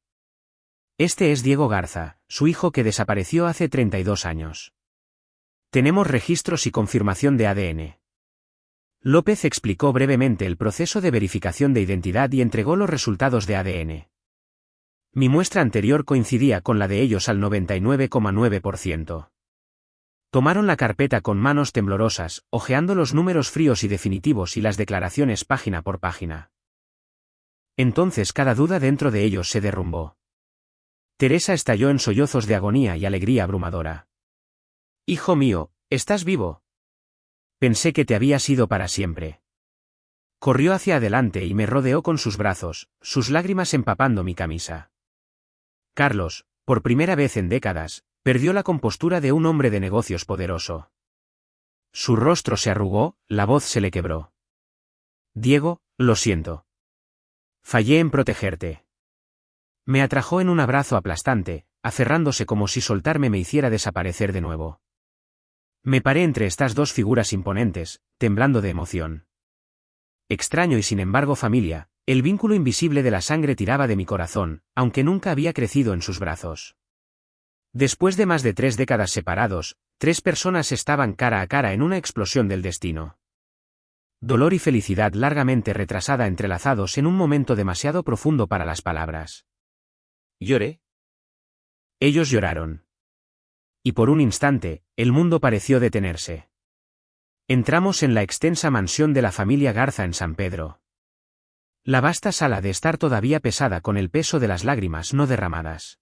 Este es Diego Garza, su hijo que desapareció hace 32 años. Tenemos registros y confirmación de ADN. López explicó brevemente el proceso de verificación de identidad y entregó los resultados de ADN. Mi muestra anterior coincidía con la de ellos al 99,9%. Tomaron la carpeta con manos temblorosas, hojeando los números fríos y definitivos y las declaraciones página por página. Entonces cada duda dentro de ellos se derrumbó. Teresa estalló en sollozos de agonía y alegría abrumadora. Hijo mío, ¿estás vivo? Pensé que te habías ido para siempre. Corrió hacia adelante y me rodeó con sus brazos, sus lágrimas empapando mi camisa. Carlos, por primera vez en décadas, perdió la compostura de un hombre de negocios poderoso. Su rostro se arrugó, la voz se le quebró. Diego, lo siento. Fallé en protegerte. Me atrajo en un abrazo aplastante, aferrándose como si soltarme me hiciera desaparecer de nuevo. Me paré entre estas dos figuras imponentes, temblando de emoción. Extraño y sin embargo familia, el vínculo invisible de la sangre tiraba de mi corazón, aunque nunca había crecido en sus brazos. Después de más de 3 décadas separados, 3 personas estaban cara a cara en una explosión del destino. Dolor y felicidad largamente retrasada entrelazados en un momento demasiado profundo para las palabras. ¿Lloré? Ellos lloraron. Y por un instante, el mundo pareció detenerse. Entramos en la extensa mansión de la familia Garza en San Pedro. La vasta sala de estar todavía pesada con el peso de las lágrimas no derramadas.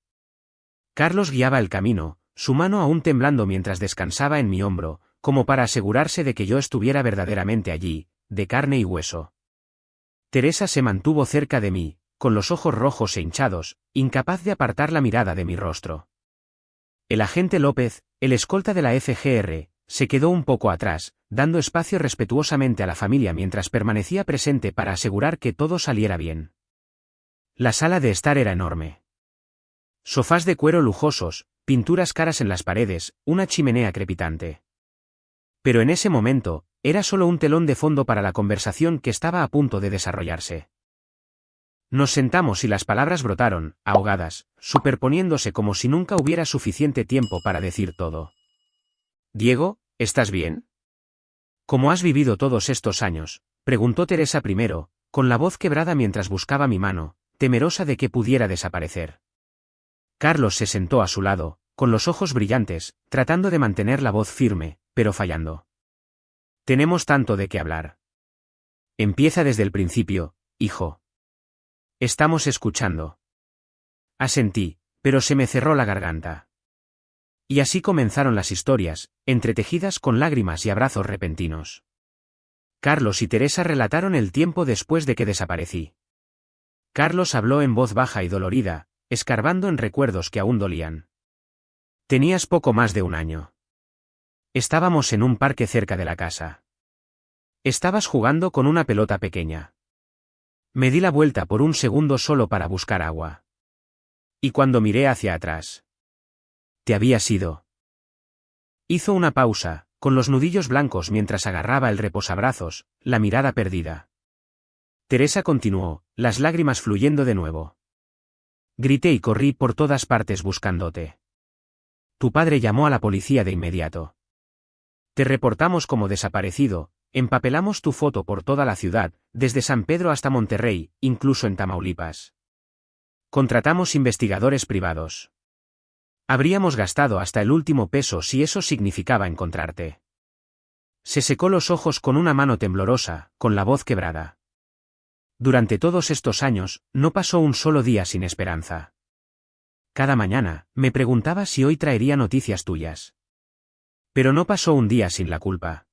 Carlos guiaba el camino, su mano aún temblando mientras descansaba en mi hombro, como para asegurarse de que yo estuviera verdaderamente allí, de carne y hueso. Teresa se mantuvo cerca de mí, con los ojos rojos e hinchados, incapaz de apartar la mirada de mi rostro. El agente López, el escolta de la FGR, se quedó un poco atrás, dando espacio respetuosamente a la familia mientras permanecía presente para asegurar que todo saliera bien. La sala de estar era enorme. Sofás de cuero lujosos, pinturas caras en las paredes, una chimenea crepitante. Pero en ese momento, era solo un telón de fondo para la conversación que estaba a punto de desarrollarse. Nos sentamos y las palabras brotaron, ahogadas, superponiéndose como si nunca hubiera suficiente tiempo para decir todo. Diego, ¿estás bien? ¿Cómo has vivido todos estos años?, preguntó Teresa primero, con la voz quebrada mientras buscaba mi mano, temerosa de que pudiera desaparecer. Carlos se sentó a su lado, con los ojos brillantes, tratando de mantener la voz firme, pero fallando. Tenemos tanto de qué hablar. Empieza desde el principio, hijo. Estamos escuchando. Asentí, pero se me cerró la garganta. Y así comenzaron las historias, entretejidas con lágrimas y abrazos repentinos. Carlos y Teresa relataron el tiempo después de que desaparecí. Carlos habló en voz baja y dolorida, escarbando en recuerdos que aún dolían. Tenías poco más de un año. Estábamos en un parque cerca de la casa. Estabas jugando con una pelota pequeña. Me di la vuelta por un segundo solo para buscar agua. Y cuando miré hacia atrás. Te habías ido. Hizo una pausa, con los nudillos blancos mientras agarraba el reposabrazos, la mirada perdida. Teresa continuó, las lágrimas fluyendo de nuevo. Grité y corrí por todas partes buscándote. Tu padre llamó a la policía de inmediato. Te reportamos como desaparecido, empapelamos tu foto por toda la ciudad, desde San Pedro hasta Monterrey, incluso en Tamaulipas. Contratamos investigadores privados. Habríamos gastado hasta el último peso si eso significaba encontrarte. Se secó los ojos con una mano temblorosa, con la voz quebrada. Durante todos estos años, no pasó un solo día sin esperanza. Cada mañana, me preguntaba si hoy traería noticias tuyas. Pero no pasó un día sin la culpa.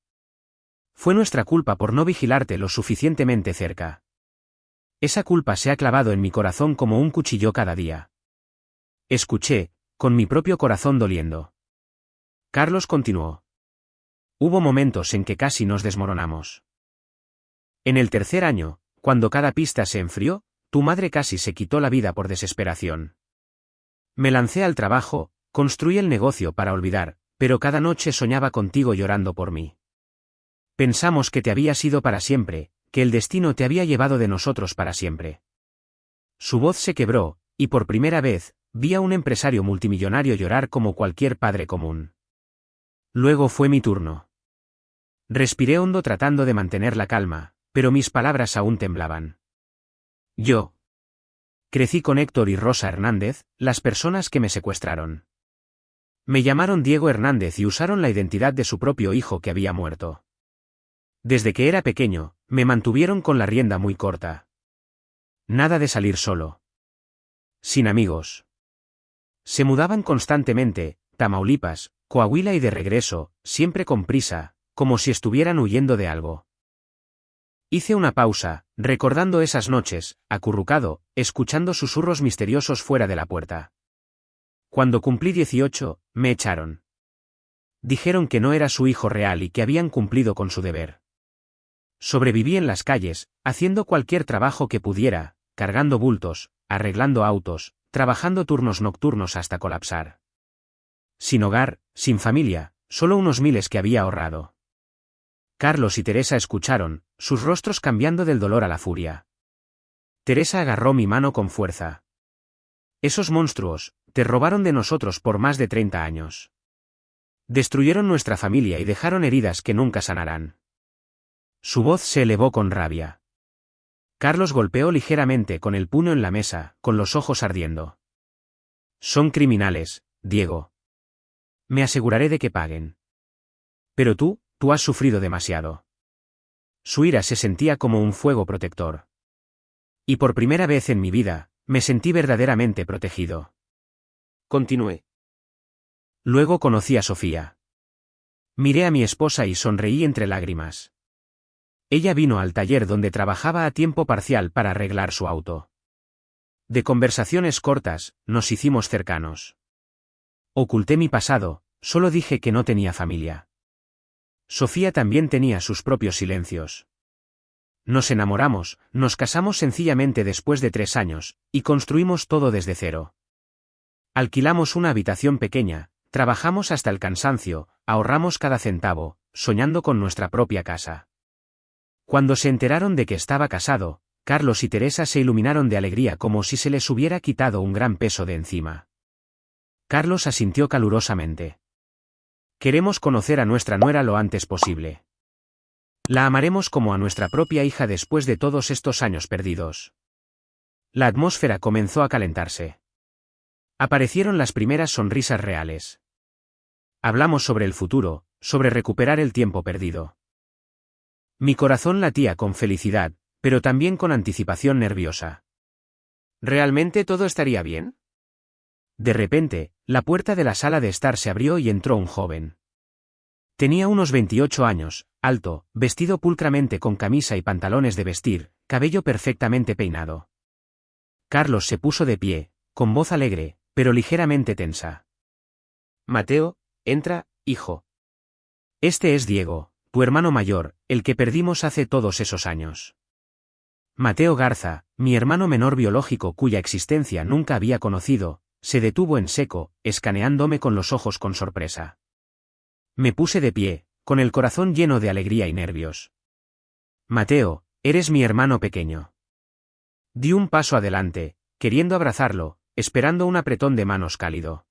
Fue nuestra culpa por no vigilarte lo suficientemente cerca. Esa culpa se ha clavado en mi corazón como un cuchillo cada día. Escuché, con mi propio corazón doliendo. Carlos continuó. Hubo momentos en que casi nos desmoronamos. En el tercer año, cuando cada pista se enfrió, tu madre casi se quitó la vida por desesperación. Me lancé al trabajo, construí el negocio para olvidar, pero cada noche soñaba contigo llorando por mí. Pensamos que te habías ido para siempre, que el destino te había llevado de nosotros para siempre. Su voz se quebró, y por primera vez, vi a un empresario multimillonario llorar como cualquier padre común. Luego fue mi turno. Respiré hondo tratando de mantener la calma, pero mis palabras aún temblaban. Yo crecí con Héctor y Rosa Hernández, las personas que me secuestraron. Me llamaron Diego Hernández y usaron la identidad de su propio hijo que había muerto. Desde que era pequeño, me mantuvieron con la rienda muy corta. Nada de salir solo. Sin amigos. Se mudaban constantemente, Tamaulipas, Coahuila y de regreso, siempre con prisa, como si estuvieran huyendo de algo. Hice una pausa, recordando esas noches, acurrucado, escuchando susurros misteriosos fuera de la puerta. Cuando cumplí 18, me echaron. Dijeron que no era su hijo real y que habían cumplido con su deber. Sobreviví en las calles, haciendo cualquier trabajo que pudiera, cargando bultos, arreglando autos, trabajando turnos nocturnos hasta colapsar. Sin hogar, sin familia, solo unos miles que había ahorrado. Carlos y Teresa escucharon, sus rostros cambiando del dolor a la furia. Teresa agarró mi mano con fuerza. Esos monstruos, te robaron de nosotros por más de 30 años. Destruyeron nuestra familia y dejaron heridas que nunca sanarán. Su voz se elevó con rabia. Carlos golpeó ligeramente con el puño en la mesa, con los ojos ardiendo. Son criminales, Diego. Me aseguraré de que paguen. Pero tú has sufrido demasiado. Su ira se sentía como un fuego protector. Y por primera vez en mi vida, me sentí verdaderamente protegido. Continué. Luego conocí a Sofía. Miré a mi esposa y sonreí entre lágrimas. Ella vino al taller donde trabajaba a tiempo parcial para arreglar su auto. De conversaciones cortas, nos hicimos cercanos. Oculté mi pasado, solo dije que no tenía familia. Sofía también tenía sus propios silencios. Nos enamoramos, nos casamos sencillamente después de 3 años, y construimos todo desde cero. Alquilamos una habitación pequeña, trabajamos hasta el cansancio, ahorramos cada centavo, soñando con nuestra propia casa. Cuando se enteraron de que estaba casado, Carlos y Teresa se iluminaron de alegría como si se les hubiera quitado un gran peso de encima. Carlos asintió calurosamente. Queremos conocer a nuestra nuera lo antes posible. La amaremos como a nuestra propia hija después de todos estos años perdidos. La atmósfera comenzó a calentarse. Aparecieron las primeras sonrisas reales. Hablamos sobre el futuro, sobre recuperar el tiempo perdido. Mi corazón latía con felicidad, pero también con anticipación nerviosa. ¿Realmente todo estaría bien? De repente, la puerta de la sala de estar se abrió y entró un joven. Tenía unos 28 años, alto, vestido pulcramente con camisa y pantalones de vestir, cabello perfectamente peinado. Carlos se puso de pie, con voz alegre, pero ligeramente tensa. Mateo, entra, hijo. Este es Diego, tu hermano mayor, el que perdimos hace todos esos años. Mateo Garza, mi hermano menor biológico cuya existencia nunca había conocido, se detuvo en seco, escaneándome con los ojos con sorpresa. Me puse de pie, con el corazón lleno de alegría y nervios. Mateo, eres mi hermano pequeño. Di un paso adelante, queriendo abrazarlo, esperando un apretón de manos cálido.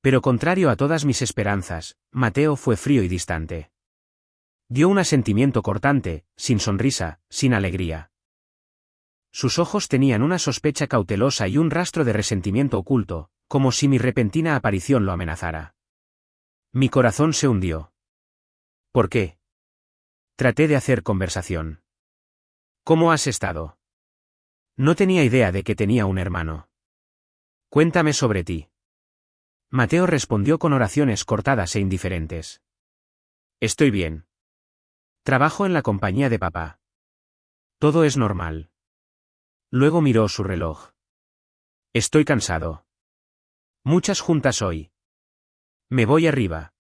Pero contrario a todas mis esperanzas, Mateo fue frío y distante. Dio un asentimiento cortante, sin sonrisa, sin alegría. Sus ojos tenían una sospecha cautelosa y un rastro de resentimiento oculto, como si mi repentina aparición lo amenazara. Mi corazón se hundió. ¿Por qué? Traté de hacer conversación. ¿Cómo has estado? No tenía idea de que tenía un hermano. Cuéntame sobre ti. Mateo respondió con oraciones cortadas e indiferentes. Estoy bien. Trabajo en la compañía de papá. Todo es normal. Luego miró su reloj. Estoy cansado. Muchas juntas hoy. Me voy arriba.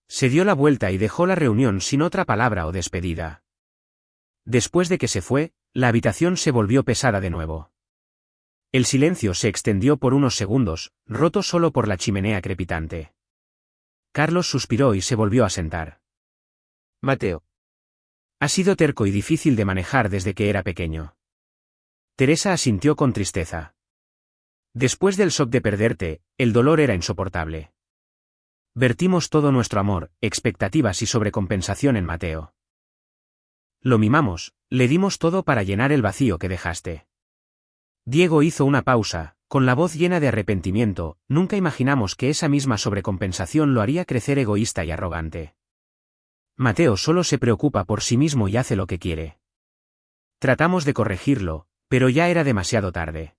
Se dio la vuelta y dejó la reunión sin otra palabra o despedida. Después de que se fue, la habitación se volvió pesada de nuevo. El silencio se extendió por unos segundos, roto solo por la chimenea crepitante. Carlos suspiró y se volvió a sentar. Mateo. Ha sido terco y difícil de manejar desde que era pequeño. Teresa asintió con tristeza. Después del shock de perderte, el dolor era insoportable. Vertimos todo nuestro amor, expectativas y sobrecompensación en Mateo. Lo mimamos, le dimos todo para llenar el vacío que dejaste. Diego hizo una pausa, con la voz llena de arrepentimiento. Nunca imaginamos que esa misma sobrecompensación lo haría crecer egoísta y arrogante. Mateo solo se preocupa por sí mismo y hace lo que quiere. Tratamos de corregirlo, pero ya era demasiado tarde.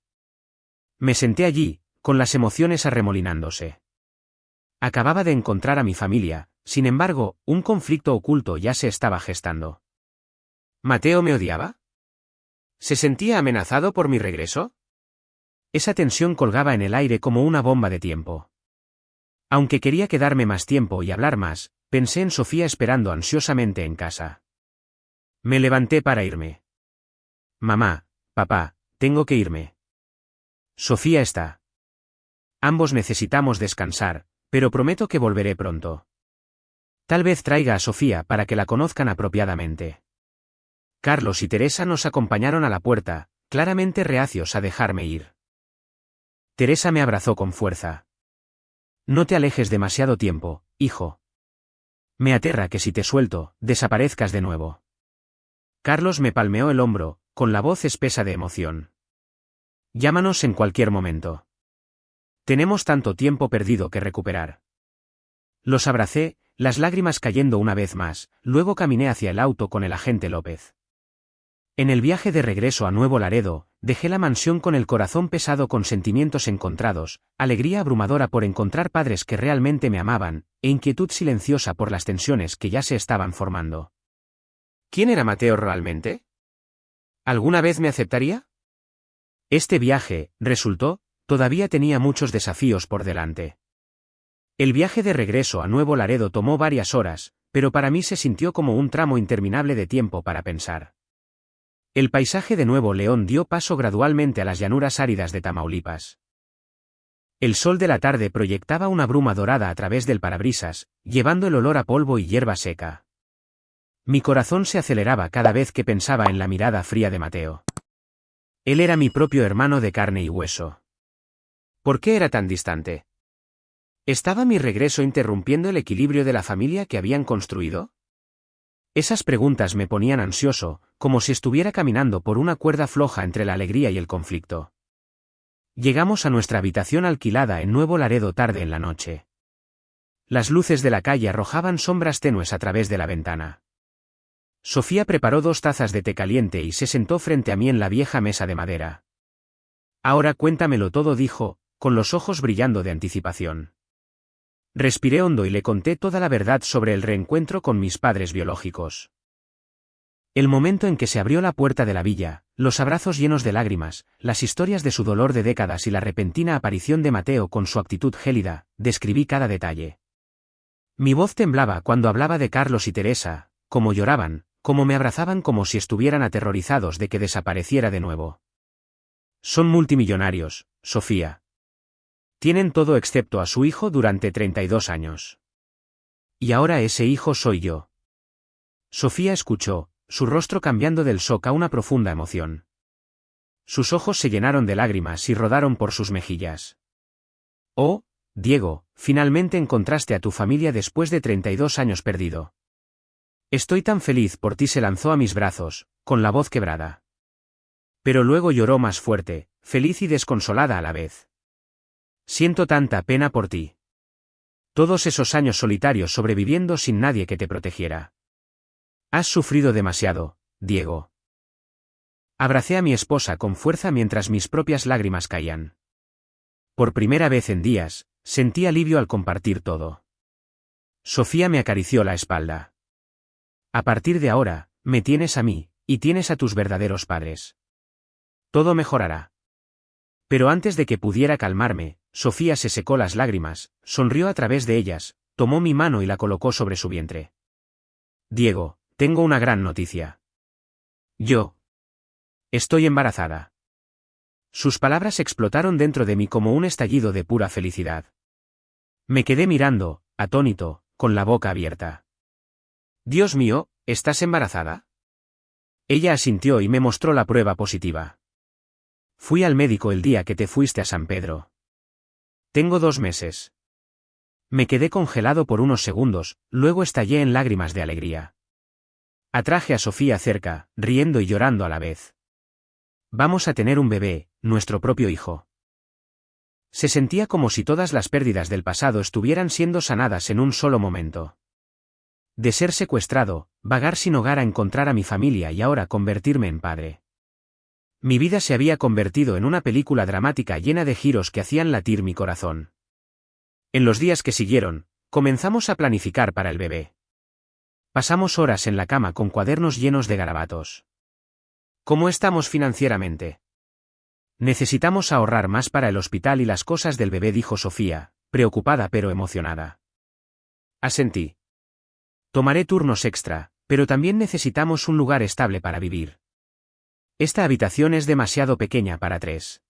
Me senté allí, con las emociones arremolinándose. Acababa de encontrar a mi familia, sin embargo, un conflicto oculto ya se estaba gestando. ¿Mateo me odiaba? ¿Se sentía amenazado por mi regreso? Esa tensión colgaba en el aire como una bomba de tiempo. Aunque quería quedarme más tiempo y hablar más, pensé en Sofía esperando ansiosamente en casa. Me levanté para irme. Mamá, papá, tengo que irme. Sofía está. Ambos necesitamos descansar, pero prometo que volveré pronto. Tal vez traiga a Sofía para que la conozcan apropiadamente. Carlos y Teresa nos acompañaron a la puerta, claramente reacios a dejarme ir. Teresa me abrazó con fuerza. No te alejes demasiado tiempo, hijo. Me aterra que si te suelto, desaparezcas de nuevo. Carlos me palmeó el hombro, con la voz espesa de emoción. Llámanos en cualquier momento. Tenemos tanto tiempo perdido que recuperar. Los abracé, las lágrimas cayendo una vez más, luego caminé hacia el auto con el agente López. En el viaje de regreso a Nuevo Laredo, dejé la mansión con el corazón pesado con sentimientos encontrados, alegría abrumadora por encontrar padres que realmente me amaban, e inquietud silenciosa por las tensiones que ya se estaban formando. ¿Quién era Mateo realmente? ¿Alguna vez me aceptaría? Este viaje, resultó, todavía tenía muchos desafíos por delante. El viaje de regreso a Nuevo Laredo tomó varias horas, pero para mí se sintió como un tramo interminable de tiempo para pensar. El paisaje de Nuevo León dio paso gradualmente a las llanuras áridas de Tamaulipas. El sol de la tarde proyectaba una bruma dorada a través del parabrisas, llevando el olor a polvo y hierba seca. Mi corazón se aceleraba cada vez que pensaba en la mirada fría de Mateo. Él era mi propio hermano de carne y hueso. ¿Por qué era tan distante? ¿Estaba mi regreso interrumpiendo el equilibrio de la familia que habían construido? Esas preguntas me ponían ansioso, como si estuviera caminando por una cuerda floja entre la alegría y el conflicto. Llegamos a nuestra habitación alquilada en Nuevo Laredo tarde en la noche. Las luces de la calle arrojaban sombras tenues a través de la ventana. Sofía preparó 2 tazas de té caliente y se sentó frente a mí en la vieja mesa de madera. Ahora cuéntamelo todo, dijo, con los ojos brillando de anticipación. Respiré hondo y le conté toda la verdad sobre el reencuentro con mis padres biológicos. El momento en que se abrió la puerta de la villa, los abrazos llenos de lágrimas, las historias de su dolor de décadas y la repentina aparición de Mateo con su actitud gélida, describí cada detalle. Mi voz temblaba cuando hablaba de Carlos y Teresa, cómo lloraban, cómo me abrazaban como si estuvieran aterrorizados de que desapareciera de nuevo. Son multimillonarios, Sofía. Tienen todo excepto a su hijo durante 32 años. Y ahora ese hijo soy yo. Sofía escuchó, su rostro cambiando del shock a una profunda emoción. Sus ojos se llenaron de lágrimas y rodaron por sus mejillas. Oh, Diego, finalmente encontraste a tu familia después de 32 años perdido. Estoy tan feliz por ti, se lanzó a mis brazos, con la voz quebrada. Pero luego lloró más fuerte, feliz y desconsolada a la vez. Siento tanta pena por ti. Todos esos años solitarios sobreviviendo sin nadie que te protegiera. Has sufrido demasiado, Diego. Abracé a mi esposa con fuerza mientras mis propias lágrimas caían. Por primera vez en días, sentí alivio al compartir todo. Sofía me acarició la espalda. A partir de ahora, me tienes a mí, y tienes a tus verdaderos padres. Todo mejorará. Pero antes de que pudiera calmarme, Sofía se secó las lágrimas, sonrió a través de ellas, tomó mi mano y la colocó sobre su vientre. Diego, tengo una gran noticia. Yo estoy embarazada. Sus palabras explotaron dentro de mí como un estallido de pura felicidad. Me quedé mirando, atónito, con la boca abierta. Dios mío, ¿estás embarazada? Ella asintió y me mostró la prueba positiva. Fui al médico el día que te fuiste a San Pedro. Tengo 2 meses. Me quedé congelado por unos segundos, luego estallé en lágrimas de alegría. Atraje a Sofía cerca, riendo y llorando a la vez. Vamos a tener un bebé, nuestro propio hijo. Se sentía como si todas las pérdidas del pasado estuvieran siendo sanadas en un solo momento. De ser secuestrado, vagar sin hogar a encontrar a mi familia y ahora convertirme en padre. Mi vida se había convertido en una película dramática llena de giros que hacían latir mi corazón. En los días que siguieron, comenzamos a planificar para el bebé. Pasamos horas en la cama con cuadernos llenos de garabatos. ¿Cómo estamos financieramente? Necesitamos ahorrar más para el hospital y las cosas del bebé, dijo Sofía, preocupada pero emocionada. Asentí. Tomaré turnos extra, pero también necesitamos un lugar estable para vivir. Esta habitación es demasiado pequeña para 3.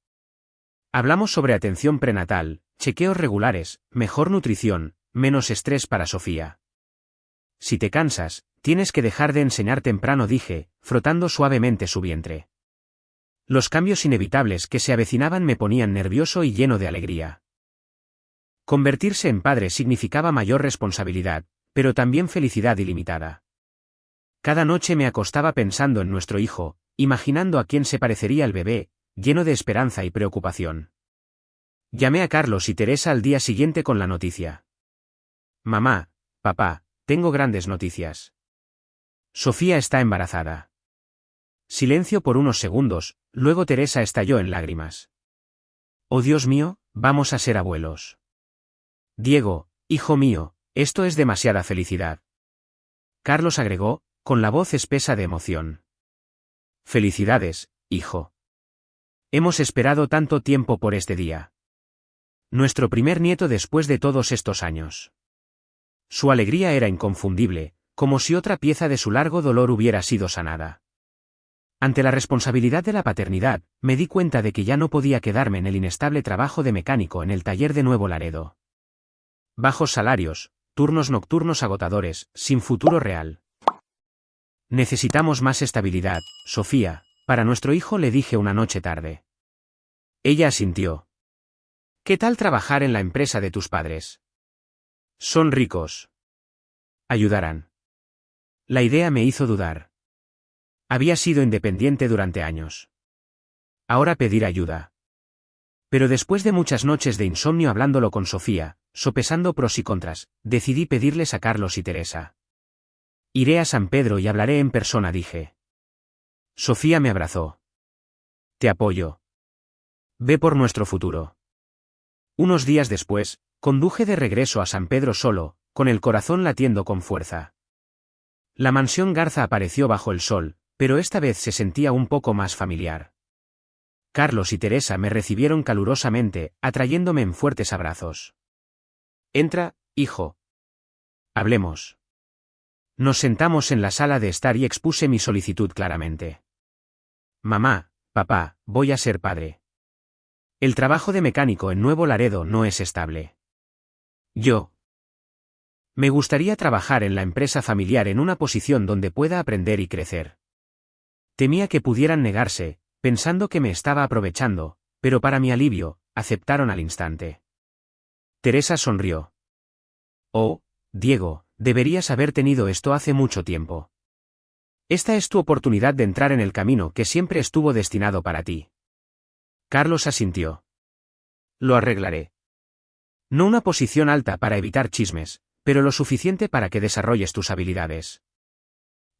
Hablamos sobre atención prenatal, chequeos regulares, mejor nutrición, menos estrés para Sofía. Si te cansas, tienes que dejar de enseñar temprano, dije, frotando suavemente su vientre. Los cambios inevitables que se avecinaban me ponían nervioso y lleno de alegría. Convertirse en padre significaba mayor responsabilidad, pero también felicidad ilimitada. Cada noche me acostaba pensando en nuestro hijo, imaginando a quién se parecería el bebé, lleno de esperanza y preocupación. Llamé a Carlos y Teresa al día siguiente con la noticia. Mamá, papá, tengo grandes noticias. Sofía está embarazada. Silencio por unos segundos, luego Teresa estalló en lágrimas. Oh Dios mío, vamos a ser abuelos. Diego, hijo mío, esto es demasiada felicidad. Carlos agregó, con la voz espesa de emoción. Felicidades, hijo. Hemos esperado tanto tiempo por este día. Nuestro primer nieto después de todos estos años. Su alegría era inconfundible, como si otra pieza de su largo dolor hubiera sido sanada. Ante la responsabilidad de la paternidad, me di cuenta de que ya no podía quedarme en el inestable trabajo de mecánico en el taller de Nuevo Laredo. Bajos salarios, turnos nocturnos agotadores, sin futuro real. Necesitamos más estabilidad, Sofía, para nuestro hijo, le dije una noche tarde. Ella asintió. ¿Qué tal trabajar en la empresa de tus padres? Son ricos. Ayudarán. La idea me hizo dudar. Había sido independiente durante años. Ahora pedir ayuda. Pero después de muchas noches de insomnio hablándolo con Sofía, sopesando pros y contras, decidí pedirles a Carlos y Teresa. Iré a San Pedro y hablaré en persona, dije. Sofía me abrazó. Te apoyo. Ve por nuestro futuro. Unos días después, conduje de regreso a San Pedro solo, con el corazón latiendo con fuerza. La mansión Garza apareció bajo el sol, pero esta vez se sentía un poco más familiar. Carlos y Teresa me recibieron calurosamente, atrayéndome en fuertes abrazos. Entra, hijo. Hablemos. Nos sentamos en la sala de estar y expuse mi solicitud claramente. Mamá, papá, voy a ser padre. El trabajo de mecánico en Nuevo Laredo no es estable. Me gustaría trabajar en la empresa familiar en una posición donde pueda aprender y crecer. Temía que pudieran negarse, pensando que me estaba aprovechando, pero para mi alivio, aceptaron al instante. Teresa sonrió. Oh, Diego, deberías haber tenido esto hace mucho tiempo. Esta es tu oportunidad de entrar en el camino que siempre estuvo destinado para ti. Carlos asintió. Lo arreglaré. No una posición alta para evitar chismes, pero lo suficiente para que desarrolles tus habilidades.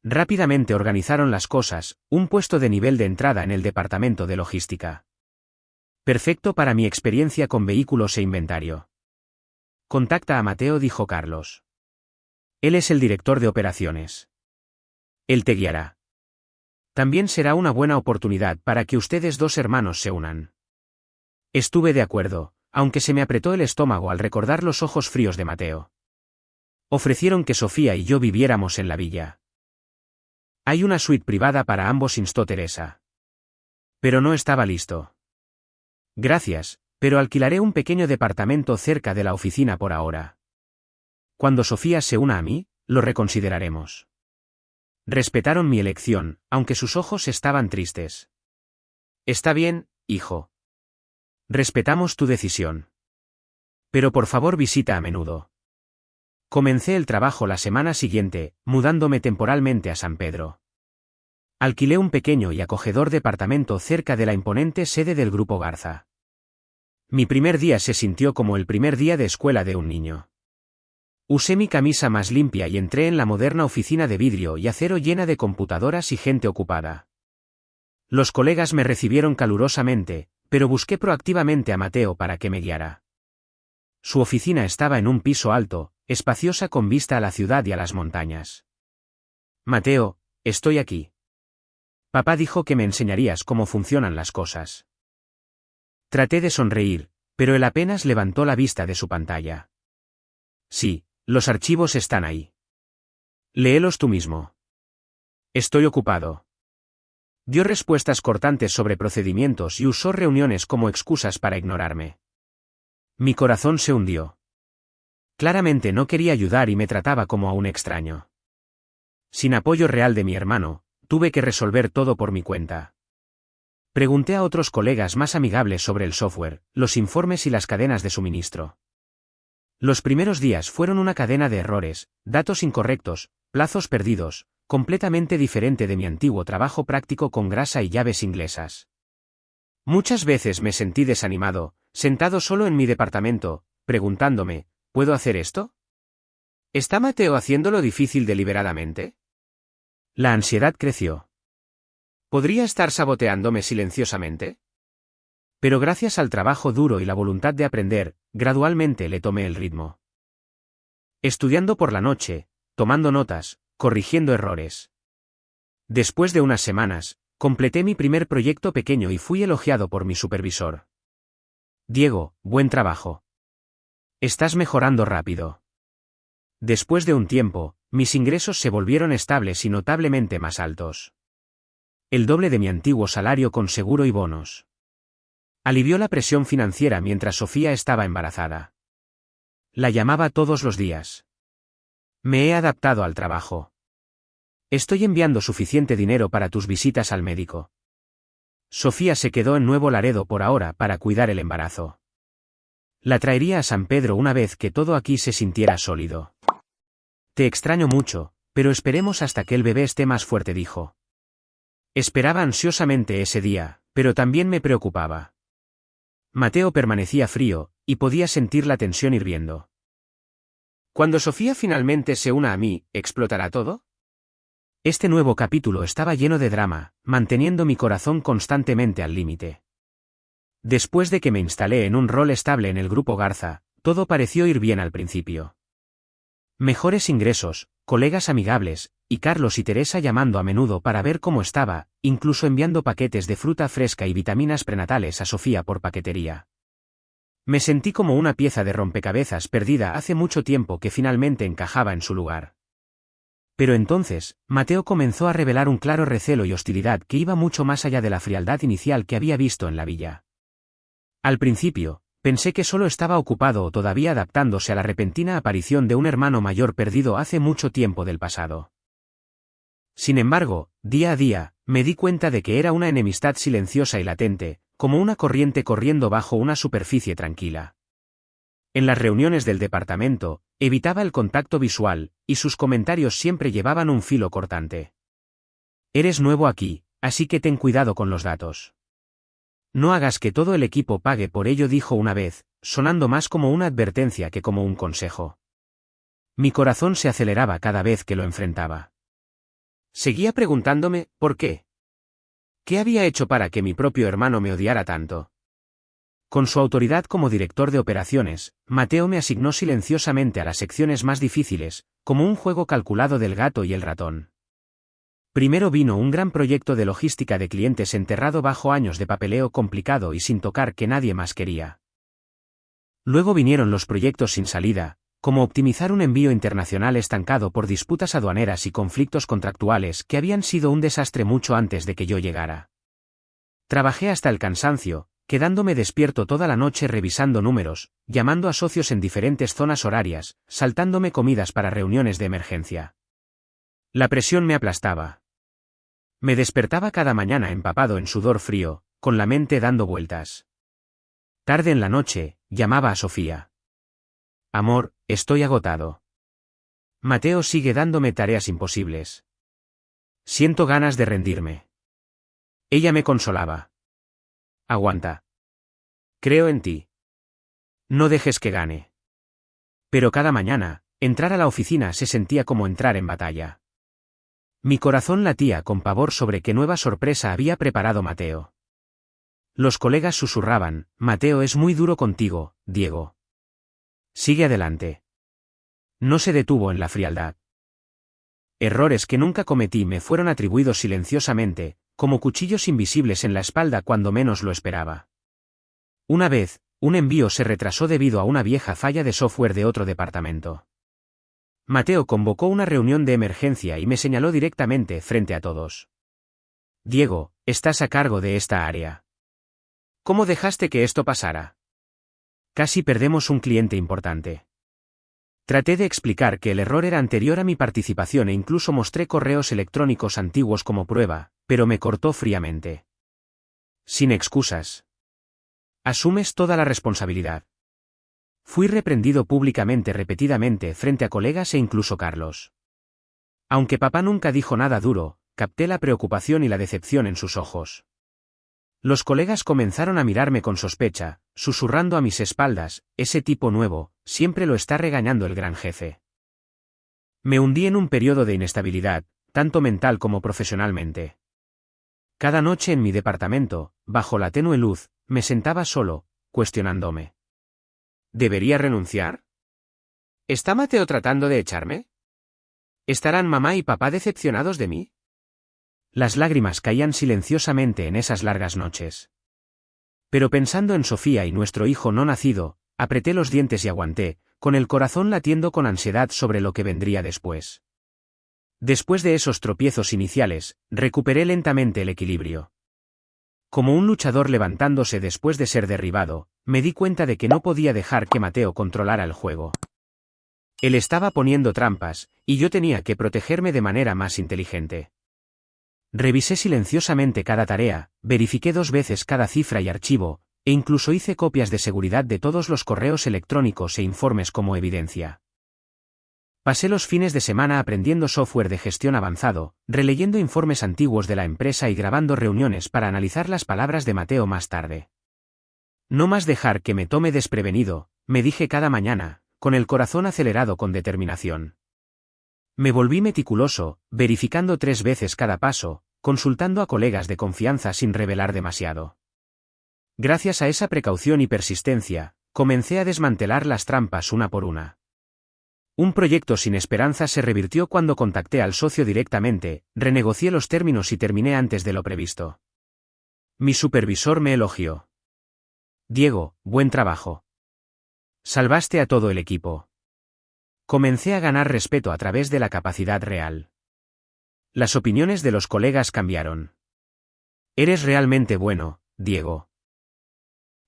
Rápidamente organizaron las cosas, un puesto de nivel de entrada en el departamento de logística. Perfecto para mi experiencia con vehículos e inventario. Contacta a Mateo, dijo Carlos. Él es el director de operaciones. Él te guiará. También será una buena oportunidad para que ustedes dos hermanos se unan. Estuve de acuerdo, aunque se me apretó el estómago al recordar los ojos fríos de Mateo. Ofrecieron que Sofía y yo viviéramos en la villa. Hay una suite privada para ambos, instó Teresa. Pero no estaba listo. Gracias, pero alquilaré un pequeño departamento cerca de la oficina por ahora. Cuando Sofía se una a mí, lo reconsideraremos. Respetaron mi elección, aunque sus ojos estaban tristes. Está bien, hijo. Respetamos tu decisión. Pero por favor visita a menudo. Comencé el trabajo la semana siguiente, mudándome temporalmente a San Pedro. Alquilé un pequeño y acogedor departamento cerca de la imponente sede del Grupo Garza. Mi primer día se sintió como el primer día de escuela de un niño. Usé mi camisa más limpia y entré en la moderna oficina de vidrio y acero llena de computadoras y gente ocupada. Los colegas me recibieron calurosamente, pero busqué proactivamente a Mateo para que me guiara. Su oficina estaba en un piso alto, espaciosa con vista a la ciudad y a las montañas. Mateo, estoy aquí. Papá dijo que me enseñarías cómo funcionan las cosas. Traté de sonreír, pero él apenas levantó la vista de su pantalla. Sí, los archivos están ahí. Léelos tú mismo. Estoy ocupado. Dio respuestas cortantes sobre procedimientos y usó reuniones como excusas para ignorarme. Mi corazón se hundió. Claramente no quería ayudar y me trataba como a un extraño. Sin apoyo real de mi hermano, tuve que resolver todo por mi cuenta. Pregunté a otros colegas más amigables sobre el software, los informes y las cadenas de suministro. Los primeros días fueron una cadena de errores, datos incorrectos, plazos perdidos, completamente diferente de mi antiguo trabajo práctico con grasa y llaves inglesas. Muchas veces me sentí desanimado, sentado solo en mi departamento, preguntándome, ¿puedo hacer esto? ¿Está Mateo haciéndolo difícil deliberadamente? La ansiedad creció. ¿Podría estar saboteándome silenciosamente? Pero gracias al trabajo duro y la voluntad de aprender, gradualmente le tomé el ritmo. Estudiando por la noche, tomando notas, corrigiendo errores. Después de unas semanas, completé mi primer proyecto pequeño y fui elogiado por mi supervisor. Diego, buen trabajo. Estás mejorando rápido. Después de un tiempo, mis ingresos se volvieron estables y notablemente más altos. El doble de mi antiguo salario con seguro y bonos. Alivió la presión financiera mientras Sofía estaba embarazada. La llamaba todos los días. Me he adaptado al trabajo. Estoy enviando suficiente dinero para tus visitas al médico. Sofía se quedó en Nuevo Laredo por ahora para cuidar el embarazo. La traería a San Pedro una vez que todo aquí se sintiera sólido. Te extraño mucho, pero esperemos hasta que el bebé esté más fuerte, dijo. Esperaba ansiosamente ese día, pero también me preocupaba. Mateo permanecía frío, y podía sentir la tensión hirviendo. Cuando Sofía finalmente se una a mí, ¿explotará todo? Este nuevo capítulo estaba lleno de drama, manteniendo mi corazón constantemente al límite. Después de que me instalé en un rol estable en el Grupo Garza, todo pareció ir bien al principio. Mejores ingresos, colegas amigables, y Carlos y Teresa llamando a menudo para ver cómo estaba, incluso enviando paquetes de fruta fresca y vitaminas prenatales a Sofía por paquetería. Me sentí como una pieza de rompecabezas perdida hace mucho tiempo que finalmente encajaba en su lugar. Pero entonces, Mateo comenzó a revelar un claro recelo y hostilidad que iba mucho más allá de la frialdad inicial que había visto en la villa. Al principio, pensé que solo estaba ocupado o todavía adaptándose a la repentina aparición de un hermano mayor perdido hace mucho tiempo del pasado. Sin embargo, día a día, me di cuenta de que era una enemistad silenciosa y latente, como una corriente corriendo bajo una superficie tranquila. En las reuniones del departamento, evitaba el contacto visual, y sus comentarios siempre llevaban un filo cortante. Eres nuevo aquí, así que ten cuidado con los datos. No hagas que todo el equipo pague por ello, dijo una vez, sonando más como una advertencia que como un consejo. Mi corazón se aceleraba cada vez que lo enfrentaba. Seguía preguntándome, ¿por qué? ¿Qué había hecho para que mi propio hermano me odiara tanto? Con su autoridad como director de operaciones, Mateo me asignó silenciosamente a las secciones más difíciles, como un juego calculado del gato y el ratón. Primero vino un gran proyecto de logística de clientes enterrado bajo años de papeleo complicado y sin tocar que nadie más quería. Luego vinieron los proyectos sin salida, como optimizar un envío internacional estancado por disputas aduaneras y conflictos contractuales que habían sido un desastre mucho antes de que yo llegara. Trabajé hasta el cansancio, quedándome despierto toda la noche revisando números, llamando a socios en diferentes zonas horarias, saltándome comidas para reuniones de emergencia. La presión me aplastaba. Me despertaba cada mañana empapado en sudor frío, con la mente dando vueltas. Tarde en la noche, llamaba a Sofía. Amor, estoy agotado. Mateo sigue dándome tareas imposibles. Siento ganas de rendirme. Ella me consolaba. Aguanta. Creo en ti. No dejes que gane. Pero cada mañana, entrar a la oficina se sentía como entrar en batalla. Mi corazón latía con pavor sobre qué nueva sorpresa había preparado Mateo. Los colegas susurraban, Mateo es muy duro contigo, Diego. Sigue adelante. No se detuvo en la frialdad. Errores que nunca cometí me fueron atribuidos silenciosamente, como cuchillos invisibles en la espalda cuando menos lo esperaba. Una vez, un envío se retrasó debido a una vieja falla de software de otro departamento. Mateo convocó una reunión de emergencia y me señaló directamente frente a todos. Diego, estás a cargo de esta área. ¿Cómo dejaste que esto pasara? Casi perdemos un cliente importante. Traté de explicar que el error era anterior a mi participación e incluso mostré correos electrónicos antiguos como prueba, pero me cortó fríamente. Sin excusas. Asumes toda la responsabilidad. Fui reprendido públicamente repetidamente frente a colegas e incluso Carlos. Aunque papá nunca dijo nada duro, capté la preocupación y la decepción en sus ojos. Los colegas comenzaron a mirarme con sospecha, susurrando a mis espaldas, ese tipo nuevo, siempre lo está regañando el gran jefe. Me hundí en un periodo de inestabilidad, tanto mental como profesionalmente. Cada noche en mi departamento, bajo la tenue luz, me sentaba solo, cuestionándome. ¿Debería renunciar? ¿Está Mateo tratando de echarme? ¿Estarán mamá y papá decepcionados de mí? Las lágrimas caían silenciosamente en esas largas noches. Pero pensando en Sofía y nuestro hijo no nacido, apreté los dientes y aguanté, con el corazón latiendo con ansiedad sobre lo que vendría después. Después de esos tropiezos iniciales, recuperé lentamente el equilibrio. Como un luchador levantándose después de ser derribado, me di cuenta de que no podía dejar que Mateo controlara el juego. Él estaba poniendo trampas, y yo tenía que protegerme de manera más inteligente. Revisé silenciosamente cada tarea, verifiqué 2 veces cada cifra y archivo, e incluso hice copias de seguridad de todos los correos electrónicos e informes como evidencia. Pasé los fines de semana aprendiendo software de gestión avanzado, releyendo informes antiguos de la empresa y grabando reuniones para analizar las palabras de Mateo más tarde. No más dejar que me tome desprevenido, me dije cada mañana, con el corazón acelerado con determinación. Me volví meticuloso, verificando 3 veces cada paso, consultando a colegas de confianza sin revelar demasiado. Gracias a esa precaución y persistencia, comencé a desmantelar las trampas una por una. Un proyecto sin esperanza se revirtió cuando contacté al socio directamente, renegocié los términos y terminé antes de lo previsto. Mi supervisor me elogió. Diego, buen trabajo. Salvaste a todo el equipo. Comencé a ganar respeto a través de la capacidad real. Las opiniones de los colegas cambiaron. Eres realmente bueno, Diego.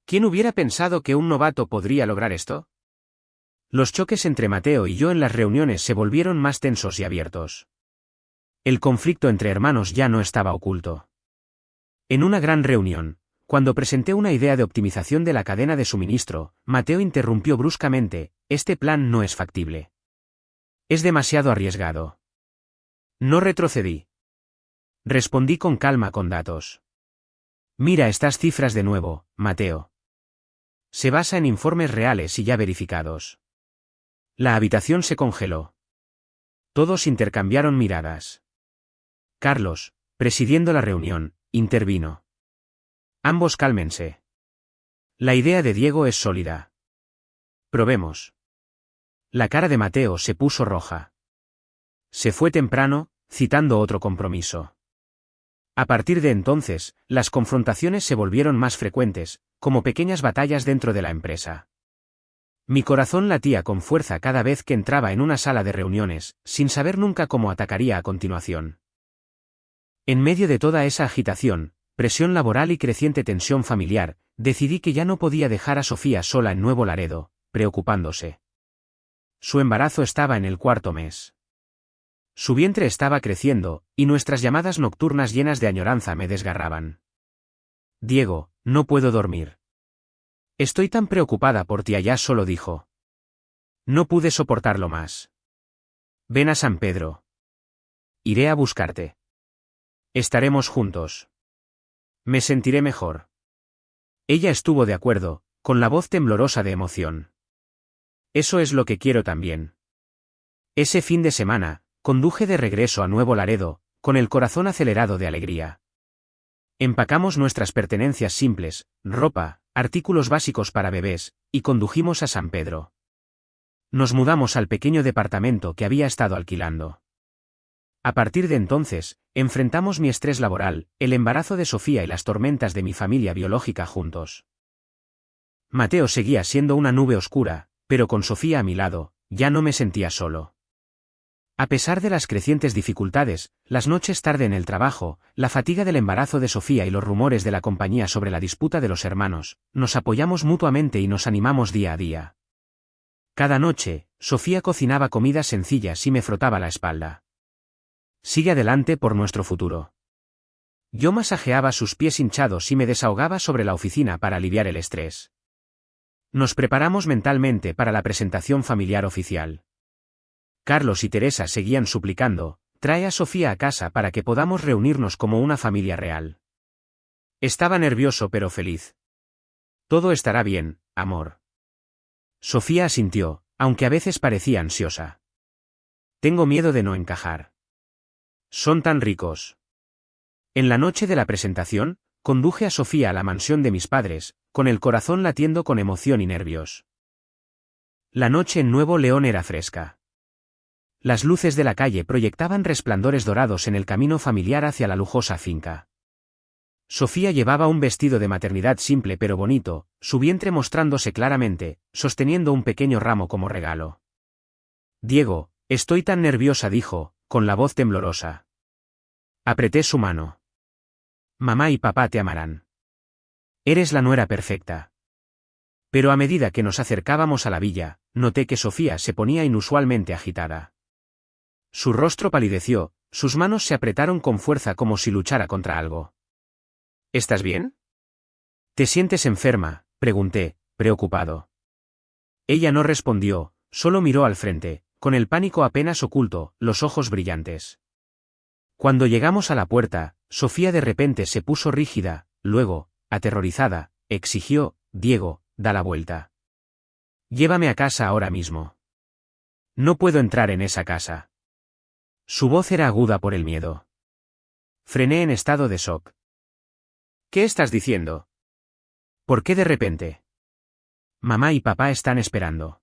¿Quién hubiera pensado que un novato podría lograr esto? Los choques entre Mateo y yo en las reuniones se volvieron más tensos y abiertos. El conflicto entre hermanos ya no estaba oculto. En una gran reunión, cuando presenté una idea de optimización de la cadena de suministro, Mateo interrumpió bruscamente: este plan no es factible. Es demasiado arriesgado. No retrocedí. Respondí con calma con datos. Mira estas cifras de nuevo, Mateo. Se basa en informes reales y ya verificados. La habitación se congeló. Todos intercambiaron miradas. Carlos, presidiendo la reunión, intervino. Ambos cálmense. La idea de Diego es sólida. Probemos. La cara de Mateo se puso roja. Se fue temprano, citando otro compromiso. A partir de entonces, las confrontaciones se volvieron más frecuentes, como pequeñas batallas dentro de la empresa. Mi corazón latía con fuerza cada vez que entraba en una sala de reuniones, sin saber nunca cómo atacaría a continuación. En medio de toda esa agitación, presión laboral y creciente tensión familiar, decidí que ya no podía dejar a Sofía sola en Nuevo Laredo, preocupándose. Su embarazo estaba en el 4.º mes. Su vientre estaba creciendo, y nuestras llamadas nocturnas llenas de añoranza me desgarraban. Diego, no puedo dormir. Estoy tan preocupada por ti, allá solo dijo. No pude soportarlo más. Ven a San Pedro. Iré a buscarte. Estaremos juntos. Me sentiré mejor. Ella estuvo de acuerdo, con la voz temblorosa de emoción. Eso es lo que quiero también. Ese fin de semana, conduje de regreso a Nuevo Laredo, con el corazón acelerado de alegría. Empacamos nuestras pertenencias simples, ropa, artículos básicos para bebés, y condujimos a San Pedro. Nos mudamos al pequeño departamento que había estado alquilando. A partir de entonces, enfrentamos mi estrés laboral, el embarazo de Sofía y las tormentas de mi familia biológica juntos. Mateo seguía siendo una nube oscura, pero con Sofía a mi lado, ya no me sentía solo. A pesar de las crecientes dificultades, las noches tarde en el trabajo, la fatiga del embarazo de Sofía y los rumores de la compañía sobre la disputa de los hermanos, nos apoyamos mutuamente y nos animamos día a día. Cada noche, Sofía cocinaba comidas sencillas y me frotaba la espalda. Sigue adelante por nuestro futuro. Yo masajeaba sus pies hinchados y me desahogaba sobre la oficina para aliviar el estrés. Nos preparamos mentalmente para la presentación familiar oficial. Carlos y Teresa seguían suplicando: trae a Sofía a casa para que podamos reunirnos como una familia real. Estaba nervioso pero feliz. Todo estará bien, amor. Sofía asintió, aunque a veces parecía ansiosa. Tengo miedo de no encajar. Son tan ricos. En la noche de la presentación, conduje a Sofía a la mansión de mis padres, con el corazón latiendo con emoción y nervios. La noche en Nuevo León era fresca. Las luces de la calle proyectaban resplandores dorados en el camino familiar hacia la lujosa finca. Sofía llevaba un vestido de maternidad simple pero bonito, su vientre mostrándose claramente, sosteniendo un pequeño ramo como regalo. Diego, estoy tan nerviosa, dijo, con la voz temblorosa. Apreté su mano. Mamá y papá te amarán. Eres la nuera perfecta. Pero a medida que nos acercábamos a la villa, noté que Sofía se ponía inusualmente agitada. Su rostro palideció, sus manos se apretaron con fuerza como si luchara contra algo. ¿Estás bien? ¿Te sientes enferma?, pregunté, preocupado. Ella no respondió, solo miró al frente, con el pánico apenas oculto, los ojos brillantes. Cuando llegamos a la puerta, Sofía de repente se puso rígida, luego, aterrorizada, exigió: Diego, da la vuelta. Llévame a casa ahora mismo. No puedo entrar en esa casa. Su voz era aguda por el miedo. Frené en estado de shock. ¿Qué estás diciendo? ¿Por qué de repente? Mamá y papá están esperando.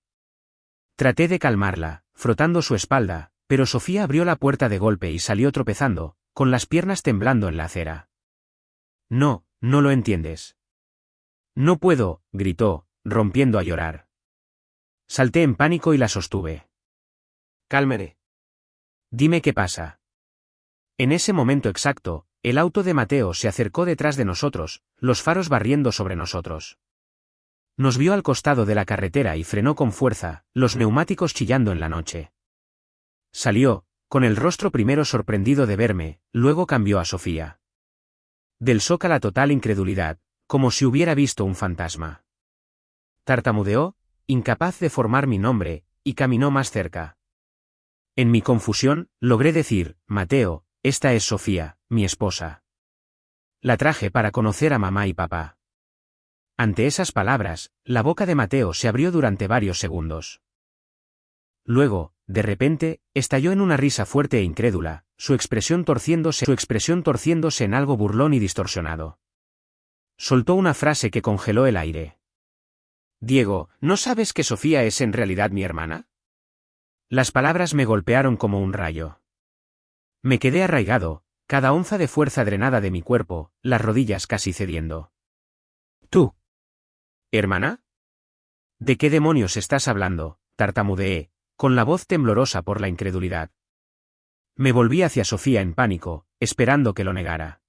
Traté de calmarla, frotando su espalda, pero Sofía abrió la puerta de golpe y salió tropezando, con las piernas temblando en la acera. No, no lo entiendes. No puedo, gritó, rompiendo a llorar. Salté en pánico y la sostuve. Cálmate. Dime qué pasa. En ese momento exacto, el auto de Mateo se acercó detrás de nosotros, los faros barriendo sobre nosotros. Nos vio al costado de la carretera y frenó con fuerza, los neumáticos chillando en la noche. Salió, con el rostro primero sorprendido de verme, luego cambió a Sofía. Del shock a la total incredulidad, como si hubiera visto un fantasma. Tartamudeó, incapaz de formar mi nombre, y caminó más cerca. En mi confusión, logré decir: Mateo, esta es Sofía, mi esposa. La traje para conocer a mamá y papá. Ante esas palabras, la boca de Mateo se abrió durante varios segundos. Luego, de repente, estalló en una risa fuerte e incrédula, su expresión torciéndose en algo burlón y distorsionado. Soltó una frase que congeló el aire. Diego, ¿no sabes que Sofía es en realidad mi hermana? Las palabras me golpearon como un rayo. Me quedé arraigado, cada onza de fuerza drenada de mi cuerpo, las rodillas casi cediendo. ¿Tú? ¿Hermana? ¿De qué demonios estás hablando?, tartamudeé, con la voz temblorosa por la incredulidad. Me volví hacia Sofía en pánico, esperando que lo negara.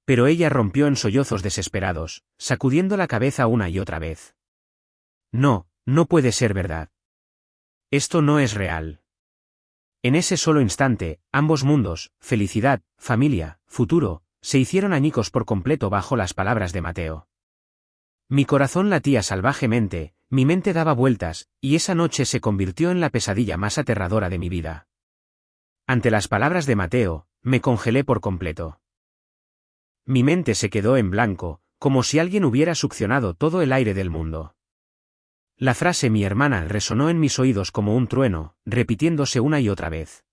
Pero ella rompió en sollozos desesperados, sacudiendo la cabeza una y otra vez. No, no puede ser verdad. Esto no es real. En ese solo instante, ambos mundos, felicidad, familia, futuro, se hicieron añicos por completo bajo las palabras de Mateo. Mi corazón latía salvajemente, mi mente daba vueltas, y esa noche se convirtió en la pesadilla más aterradora de mi vida. Ante las palabras de Mateo, me congelé por completo. Mi mente se quedó en blanco, como si alguien hubiera succionado todo el aire del mundo. La frase mi hermana resonó en mis oídos como un trueno, repitiéndose una y otra vez.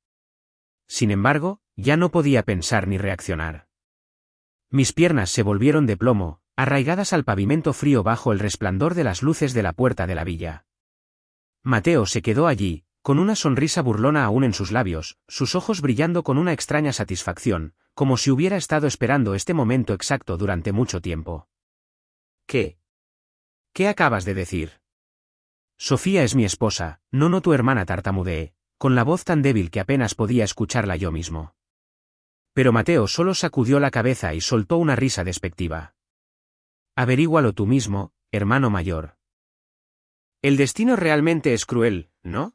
Sin embargo, ya no podía pensar ni reaccionar. Mis piernas se volvieron de plomo, arraigadas al pavimento frío bajo el resplandor de las luces de la puerta de la villa. Mateo se quedó allí, con una sonrisa burlona aún en sus labios, sus ojos brillando con una extraña satisfacción, como si hubiera estado esperando este momento exacto durante mucho tiempo. ¿Qué? ¿Qué acabas de decir? Sofía es mi esposa, no tu hermana, tartamudeé, con la voz tan débil que apenas podía escucharla yo mismo. Pero Mateo solo sacudió la cabeza y soltó una risa despectiva. Averígualo tú mismo, hermano mayor. El destino realmente es cruel, ¿no?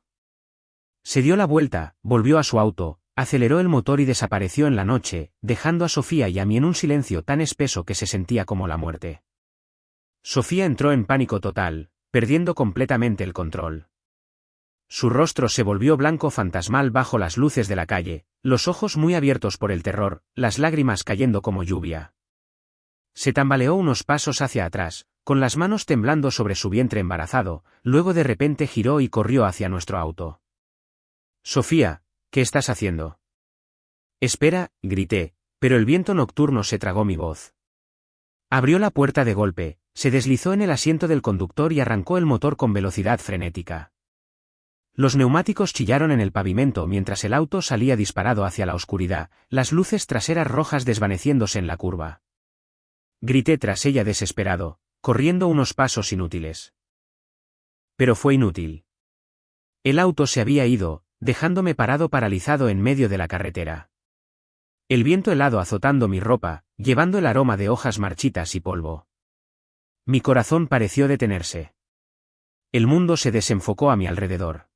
Se dio la vuelta, volvió a su auto, aceleró el motor y desapareció en la noche, dejando a Sofía y a mí en un silencio tan espeso que se sentía como la muerte. Sofía entró en pánico total, perdiendo completamente el control. Su rostro se volvió blanco fantasmal bajo las luces de la calle, los ojos muy abiertos por el terror, las lágrimas cayendo como lluvia. Se tambaleó unos pasos hacia atrás, con las manos temblando sobre su vientre embarazado, luego de repente giró y corrió hacia nuestro auto. Sofía, ¿qué estás haciendo? Espera, grité, pero el viento nocturno se tragó mi voz. Abrió la puerta de golpe, se deslizó en el asiento del conductor y arrancó el motor con velocidad frenética. Los neumáticos chillaron en el pavimento mientras el auto salía disparado hacia la oscuridad, las luces traseras rojas desvaneciéndose en la curva. Grité tras ella desesperado, corriendo unos pasos inútiles. Pero fue inútil. El auto se había ido, dejándome paralizado en medio de la carretera. El viento helado azotando mi ropa, llevando el aroma de hojas marchitas y polvo. Mi corazón pareció detenerse. El mundo se desenfocó a mi alrededor.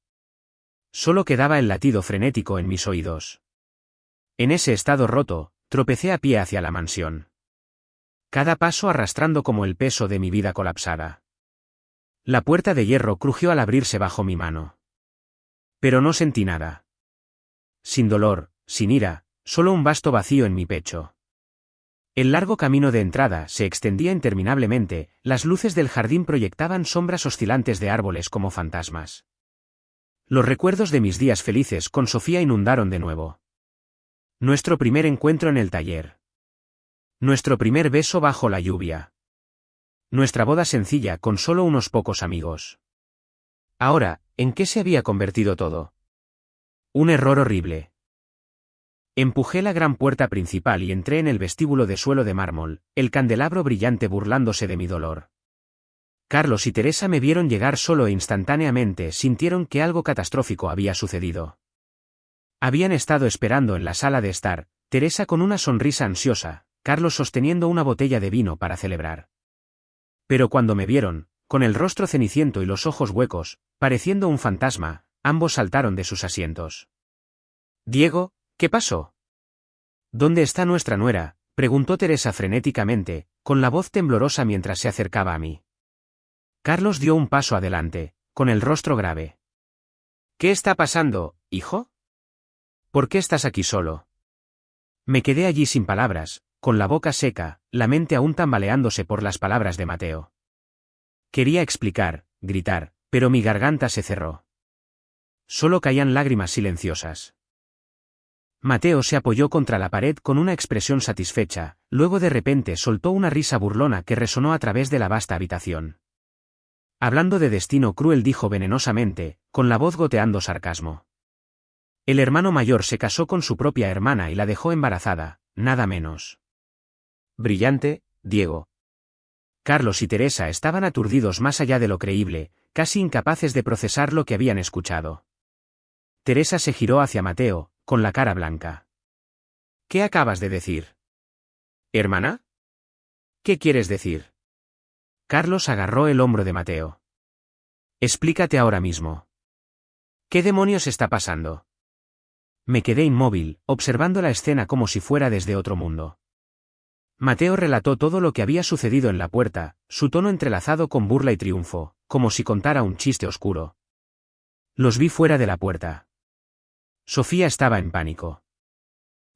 Solo quedaba el latido frenético en mis oídos. En ese estado roto, tropecé a pie hacia la mansión. Cada paso arrastrando como el peso de mi vida colapsada. La puerta de hierro crujió al abrirse bajo mi mano. Pero no sentí nada. Sin dolor, sin ira, solo un vasto vacío en mi pecho. El largo camino de entrada se extendía interminablemente, las luces del jardín proyectaban sombras oscilantes de árboles como fantasmas. Los recuerdos de mis días felices con Sofía inundaron de nuevo. Nuestro primer encuentro en el taller. Nuestro primer beso bajo la lluvia. Nuestra boda sencilla con solo unos pocos amigos. Ahora, ¿en qué se había convertido todo? Un error horrible. Empujé la gran puerta principal y entré en el vestíbulo de suelo de mármol, el candelabro brillante burlándose de mi dolor. Carlos y Teresa me vieron llegar solo e instantáneamente sintieron que algo catastrófico había sucedido. Habían estado esperando en la sala de estar, Teresa con una sonrisa ansiosa, Carlos sosteniendo una botella de vino para celebrar. Pero cuando me vieron, con el rostro ceniciento y los ojos huecos, pareciendo un fantasma, ambos saltaron de sus asientos. «Diego, ¿qué pasó?» «¿Dónde está nuestra nuera?», preguntó Teresa frenéticamente, con la voz temblorosa mientras se acercaba a mí. Carlos dio un paso adelante, con el rostro grave. «¿Qué está pasando, hijo? ¿Por qué estás aquí solo?» Me quedé allí sin palabras, con la boca seca, la mente aún tambaleándose por las palabras de Mateo. Quería explicar, gritar, pero mi garganta se cerró. Solo caían lágrimas silenciosas. Mateo se apoyó contra la pared con una expresión satisfecha, luego de repente soltó una risa burlona que resonó a través de la vasta habitación. Hablando de destino cruel dijo venenosamente, con la voz goteando sarcasmo. El hermano mayor se casó con su propia hermana y la dejó embarazada, nada menos. Brillante, Diego. Carlos y Teresa estaban aturdidos más allá de lo creíble, casi incapaces de procesar lo que habían escuchado. Teresa se giró hacia Mateo, con la cara blanca. ¿Qué acabas de decir? ¿Hermana? ¿Qué quieres decir? Carlos agarró el hombro de Mateo. Explícate ahora mismo. ¿Qué demonios está pasando? Me quedé inmóvil, observando la escena como si fuera desde otro mundo. Mateo relató todo lo que había sucedido en la puerta, su tono entrelazado con burla y triunfo, como si contara un chiste oscuro. Los vi fuera de la puerta. Sofía estaba en pánico.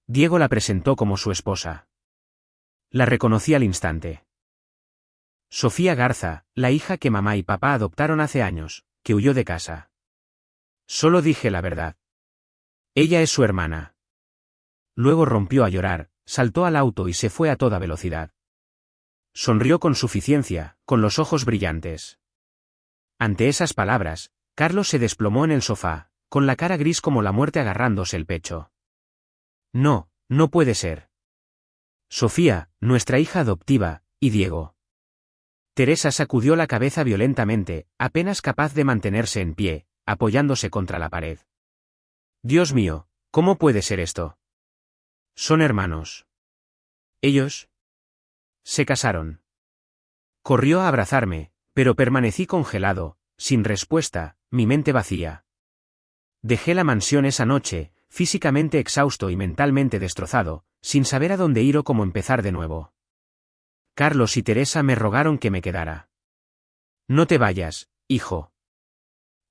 Diego la presentó como su esposa. La reconocí al instante. Sofía Garza, la hija que mamá y papá adoptaron hace años, que huyó de casa. Solo dije la verdad. Ella es su hermana. Luego rompió a llorar, saltó al auto y se fue a toda velocidad. Sonrió con suficiencia, con los ojos brillantes. Ante esas palabras, Carlos se desplomó en el sofá, con la cara gris como la muerte agarrándose el pecho. No, no puede ser. Sofía, nuestra hija adoptiva, y Diego. Teresa sacudió la cabeza violentamente, apenas capaz de mantenerse en pie, apoyándose contra la pared. Dios mío, ¿cómo puede ser esto? Son hermanos. Ellos se casaron. Corrió a abrazarme, pero permanecí congelado, sin respuesta, mi mente vacía. Dejé la mansión esa noche, físicamente exhausto y mentalmente destrozado, sin saber a dónde ir o cómo empezar de nuevo. Carlos y Teresa me rogaron que me quedara. No te vayas, hijo.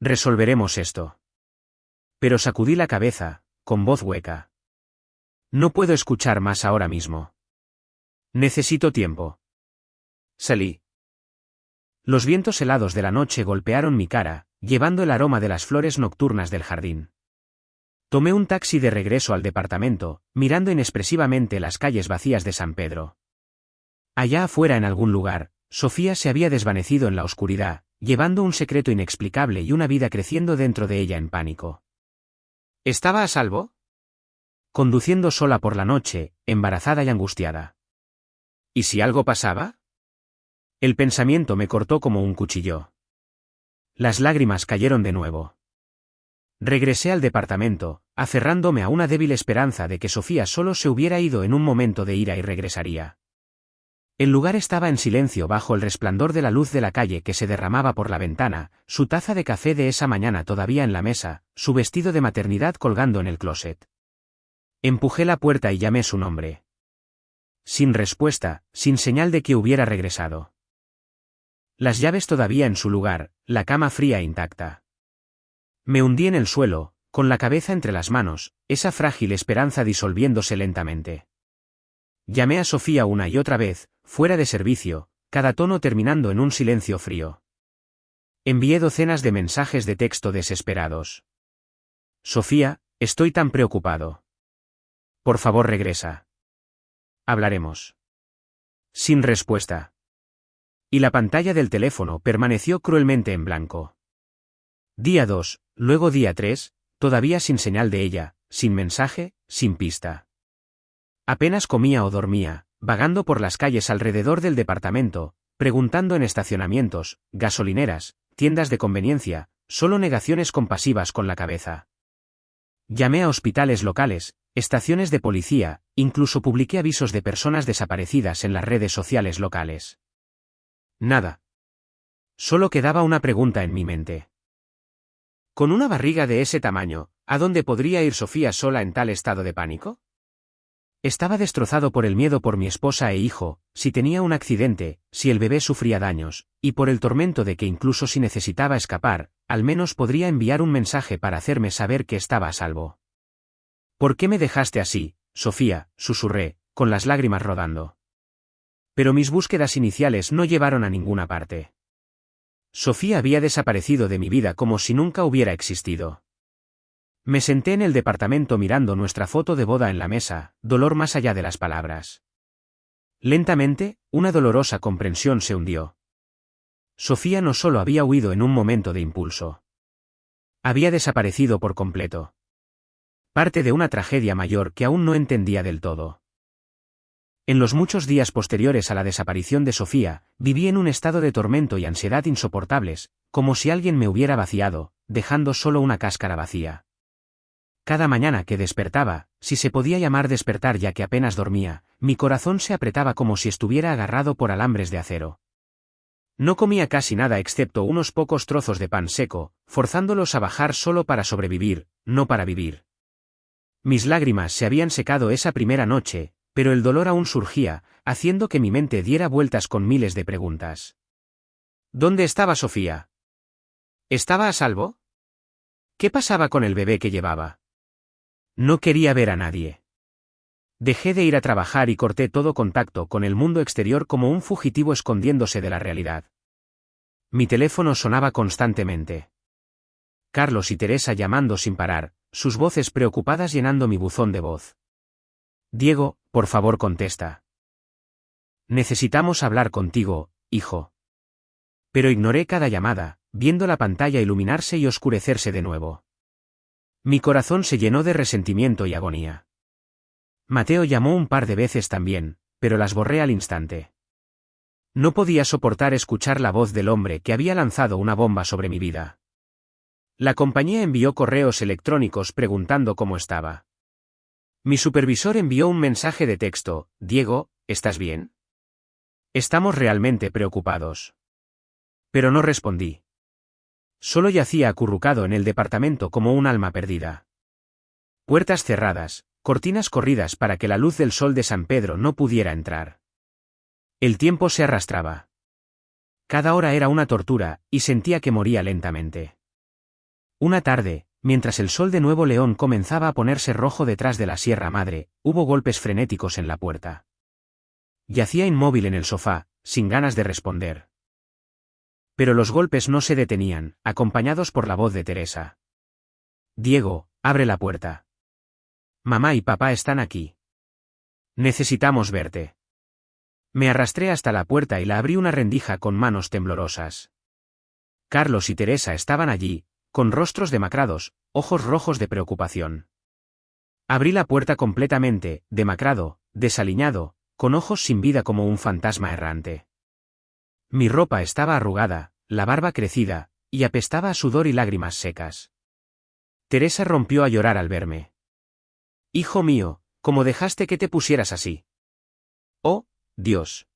Resolveremos esto. Pero sacudí la cabeza, con voz hueca. No puedo escuchar más ahora mismo. Necesito tiempo. Salí. Los vientos helados de la noche golpearon mi cara, llevando el aroma de las flores nocturnas del jardín. Tomé un taxi de regreso al departamento, mirando inexpresivamente las calles vacías de San Pedro. Allá afuera en algún lugar, Sofía se había desvanecido en la oscuridad, llevando un secreto inexplicable y una vida creciendo dentro de ella en pánico. ¿Estaba a salvo? Conduciendo sola por la noche, embarazada y angustiada. ¿Y si algo pasaba? El pensamiento me cortó como un cuchillo. Las lágrimas cayeron de nuevo. Regresé al departamento, aferrándome a una débil esperanza de que Sofía solo se hubiera ido en un momento de ira y regresaría. El lugar estaba en silencio bajo el resplandor de la luz de la calle que se derramaba por la ventana, su taza de café de esa mañana todavía en la mesa, su vestido de maternidad colgando en el closet. Empujé la puerta y llamé su nombre. Sin respuesta, sin señal de que hubiera regresado. Las llaves todavía en su lugar, la cama fría e intacta. Me hundí en el suelo, con la cabeza entre las manos, esa frágil esperanza disolviéndose lentamente. Llamé a Sofía una y otra vez, fuera de servicio, cada tono terminando en un silencio frío. Envié docenas de mensajes de texto desesperados. Sofía, estoy tan preocupado. Por favor, regresa. Hablaremos. Sin respuesta. Y la pantalla del teléfono permaneció cruelmente en blanco. Día 2, luego día 3, todavía sin señal de ella, sin mensaje, sin pista. Apenas comía o dormía, vagando por las calles alrededor del departamento, preguntando en estacionamientos, gasolineras, tiendas de conveniencia, solo negaciones compasivas con la cabeza. Llamé a hospitales locales, estaciones de policía, incluso publiqué avisos de personas desaparecidas en las redes sociales locales. Nada. Solo quedaba una pregunta en mi mente. Con una barriga de ese tamaño, ¿a dónde podría ir Sofía sola en tal estado de pánico? Estaba destrozado por el miedo por mi esposa e hijo, si tenía un accidente, si el bebé sufría daños, y por el tormento de que incluso si necesitaba escapar, al menos podría enviar un mensaje para hacerme saber que estaba a salvo. ¿Por qué me dejaste así, Sofía?, susurré, con las lágrimas rodando. Pero mis búsquedas iniciales no llevaron a ninguna parte. Sofía había desaparecido de mi vida como si nunca hubiera existido. Me senté en el departamento mirando nuestra foto de boda en la mesa, dolor más allá de las palabras. Lentamente, una dolorosa comprensión se hundió. Sofía no solo había huido en un momento de impulso. Había desaparecido por completo. Parte de una tragedia mayor que aún no entendía del todo. En los muchos días posteriores a la desaparición de Sofía, viví en un estado de tormento y ansiedad insoportables, como si alguien me hubiera vaciado, dejando solo una cáscara vacía. Cada mañana que despertaba, si se podía llamar despertar ya que apenas dormía, mi corazón se apretaba como si estuviera agarrado por alambres de acero. No comía casi nada excepto unos pocos trozos de pan seco, forzándolos a bajar solo para sobrevivir, no para vivir. Mis lágrimas se habían secado esa primera noche, pero el dolor aún surgía, haciendo que mi mente diera vueltas con miles de preguntas. ¿Dónde estaba Sofía? ¿Estaba a salvo? ¿Qué pasaba con el bebé que llevaba? No quería ver a nadie. Dejé de ir a trabajar y corté todo contacto con el mundo exterior como un fugitivo escondiéndose de la realidad. Mi teléfono sonaba constantemente. Carlos y Teresa llamando sin parar, sus voces preocupadas llenando mi buzón de voz. Diego, por favor contesta. Necesitamos hablar contigo, hijo. Pero ignoré cada llamada, viendo la pantalla iluminarse y oscurecerse de nuevo. Mi corazón se llenó de resentimiento y agonía. Mateo llamó un par de veces también, pero las borré al instante. No podía soportar escuchar la voz del hombre que había lanzado una bomba sobre mi vida. La compañía envió correos electrónicos preguntando cómo estaba. Mi supervisor envió un mensaje de texto: Diego, ¿estás bien? Estamos realmente preocupados. Pero no respondí. Solo yacía acurrucado en el departamento como un alma perdida. Puertas cerradas, cortinas corridas para que la luz del sol de San Pedro no pudiera entrar. El tiempo se arrastraba. Cada hora era una tortura, y sentía que moría lentamente. Una tarde, mientras el sol de Nuevo León comenzaba a ponerse rojo detrás de la Sierra Madre, hubo golpes frenéticos en la puerta. Yacía inmóvil en el sofá, sin ganas de responder. Pero los golpes no se detenían, acompañados por la voz de Teresa. Diego, abre la puerta. Mamá y papá están aquí. Necesitamos verte. Me arrastré hasta la puerta y la abrí una rendija con manos temblorosas. Carlos y Teresa estaban allí, con rostros demacrados, ojos rojos de preocupación. Abrí la puerta completamente, demacrado, desaliñado, con ojos sin vida como un fantasma errante. Mi ropa estaba arrugada, la barba crecida, y apestaba a sudor y lágrimas secas. Teresa rompió a llorar al verme. Hijo mío, ¿cómo dejaste que te pusieras así? Oh, Dios.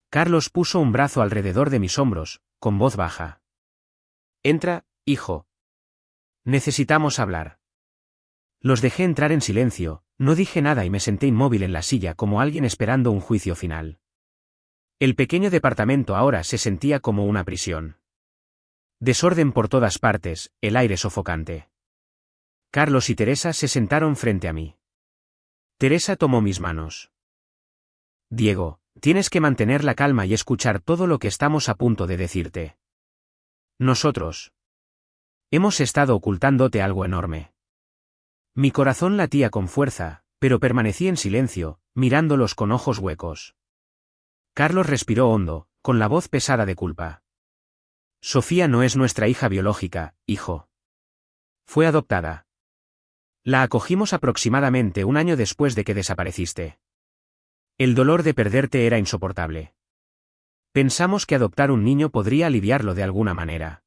Carlos puso un brazo alrededor de mis hombros, con voz baja. Entra, hijo. Necesitamos hablar. Los dejé entrar en silencio, no dije nada y me senté inmóvil en la silla como alguien esperando un juicio final. El pequeño departamento ahora se sentía como una prisión. Desorden por todas partes, el aire sofocante. Carlos y Teresa se sentaron frente a mí. Teresa tomó mis manos. Diego, tienes que mantener la calma y escuchar todo lo que estamos a punto de decirte. Nosotros hemos estado ocultándote algo enorme. Mi corazón latía con fuerza, pero permanecí en silencio, mirándolos con ojos huecos. Carlos respiró hondo, con la voz pesada de culpa. Sofía no es nuestra hija biológica, hijo. Fue adoptada. La acogimos aproximadamente un año después de que desapareciste. El dolor de perderte era insoportable. Pensamos que adoptar un niño podría aliviarlo de alguna manera.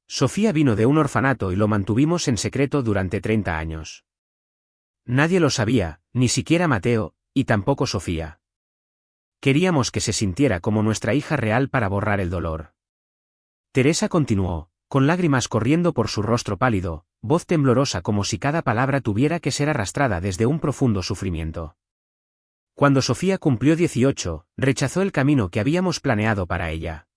Sofía vino de un orfanato y lo mantuvimos en secreto durante 30 años. Nadie lo sabía, ni siquiera Mateo, y tampoco Sofía. Queríamos que se sintiera como nuestra hija real para borrar el dolor. Teresa continuó, con lágrimas corriendo por su rostro pálido, voz temblorosa como si cada palabra tuviera que ser arrastrada desde un profundo sufrimiento. Cuando Sofía cumplió 18, rechazó el camino que habíamos planeado para ella.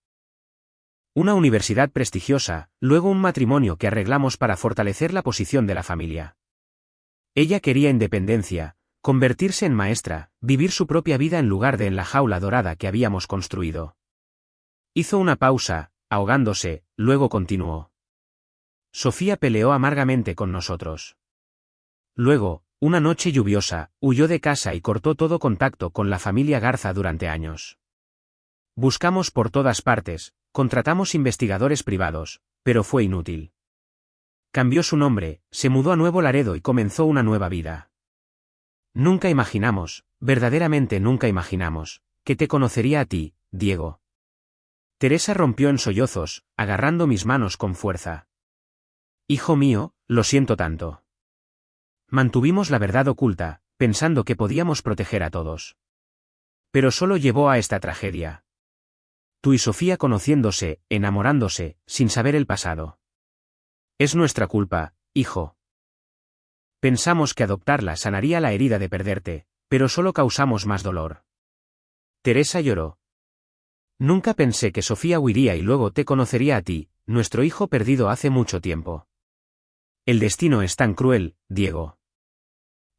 Una universidad prestigiosa, luego un matrimonio que arreglamos para fortalecer la posición de la familia. Ella quería independencia, convertirse en maestra, vivir su propia vida en lugar de en la jaula dorada que habíamos construido. Hizo una pausa, ahogándose, luego continuó. Sofía peleó amargamente con nosotros. Luego, una noche lluviosa, huyó de casa y cortó todo contacto con la familia Garza durante años. Buscamos por todas partes, contratamos investigadores privados, pero fue inútil. Cambió su nombre, se mudó a Nuevo Laredo y comenzó una nueva vida. Nunca imaginamos, verdaderamente nunca imaginamos, que te conocería a ti, Diego. Teresa rompió en sollozos, agarrando mis manos con fuerza. Hijo mío, lo siento tanto. Mantuvimos la verdad oculta, pensando que podíamos proteger a todos. Pero solo llevó a esta tragedia. Tú y Sofía conociéndose, enamorándose, sin saber el pasado. Es nuestra culpa, hijo. Pensamos que adoptarla sanaría la herida de perderte, pero solo causamos más dolor. Teresa lloró. Nunca pensé que Sofía huiría y luego te conocería a ti, nuestro hijo perdido hace mucho tiempo. El destino es tan cruel, Diego.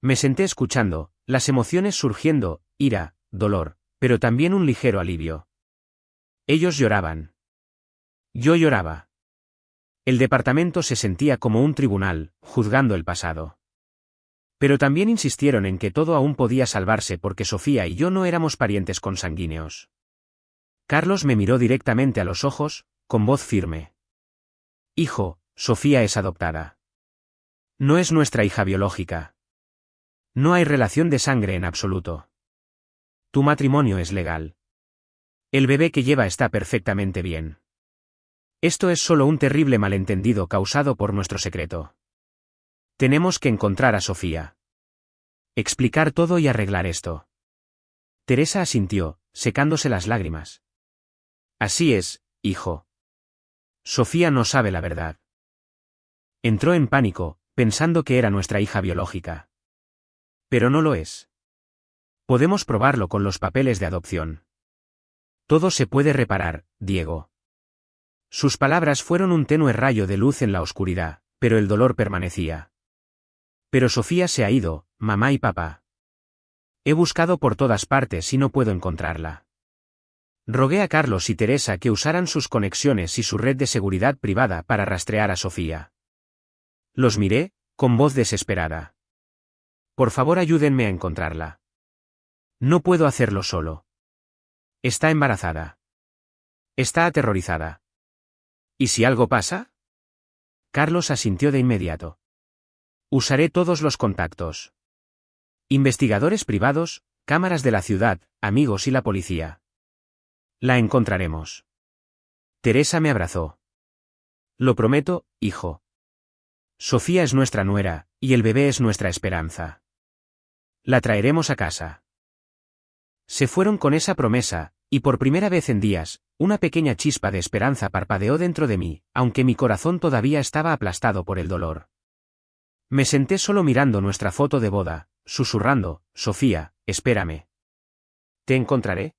Me senté escuchando, las emociones surgiendo, ira, dolor, pero también un ligero alivio. Ellos lloraban. Yo lloraba. El departamento se sentía como un tribunal, juzgando el pasado. Pero también insistieron en que todo aún podía salvarse porque Sofía y yo no éramos parientes consanguíneos. Carlos me miró directamente a los ojos, con voz firme. Hijo, Sofía es adoptada. No es nuestra hija biológica. No hay relación de sangre en absoluto. Tu matrimonio es legal. El bebé que lleva está perfectamente bien. Esto es solo un terrible malentendido causado por nuestro secreto. Tenemos que encontrar a Sofía. Explicar todo y arreglar esto. Teresa asintió, secándose las lágrimas. Así es, hijo. Sofía no sabe la verdad. Entró en pánico, pensando que era nuestra hija biológica. Pero no lo es. Podemos probarlo con los papeles de adopción. Todo se puede reparar, Diego. Sus palabras fueron un tenue rayo de luz en la oscuridad, pero el dolor permanecía. Pero Sofía se ha ido, mamá y papá. He buscado por todas partes y no puedo encontrarla. Rogué a Carlos y Teresa que usaran sus conexiones y su red de seguridad privada para rastrear a Sofía. Los miré, con voz desesperada. Por favor, ayúdenme a encontrarla. No puedo hacerlo solo. Está embarazada. Está aterrorizada. ¿Y si algo pasa? Carlos asintió de inmediato. Usaré todos los contactos. Investigadores privados, cámaras de la ciudad, amigos y la policía. La encontraremos. Teresa me abrazó. Lo prometo, hijo. Sofía es nuestra nuera, y el bebé es nuestra esperanza. La traeremos a casa. Se fueron con esa promesa, y por primera vez en días, una pequeña chispa de esperanza parpadeó dentro de mí, aunque mi corazón todavía estaba aplastado por el dolor. Me senté solo mirando nuestra foto de boda, susurrando, Sofía, espérame. ¿Te encontraré?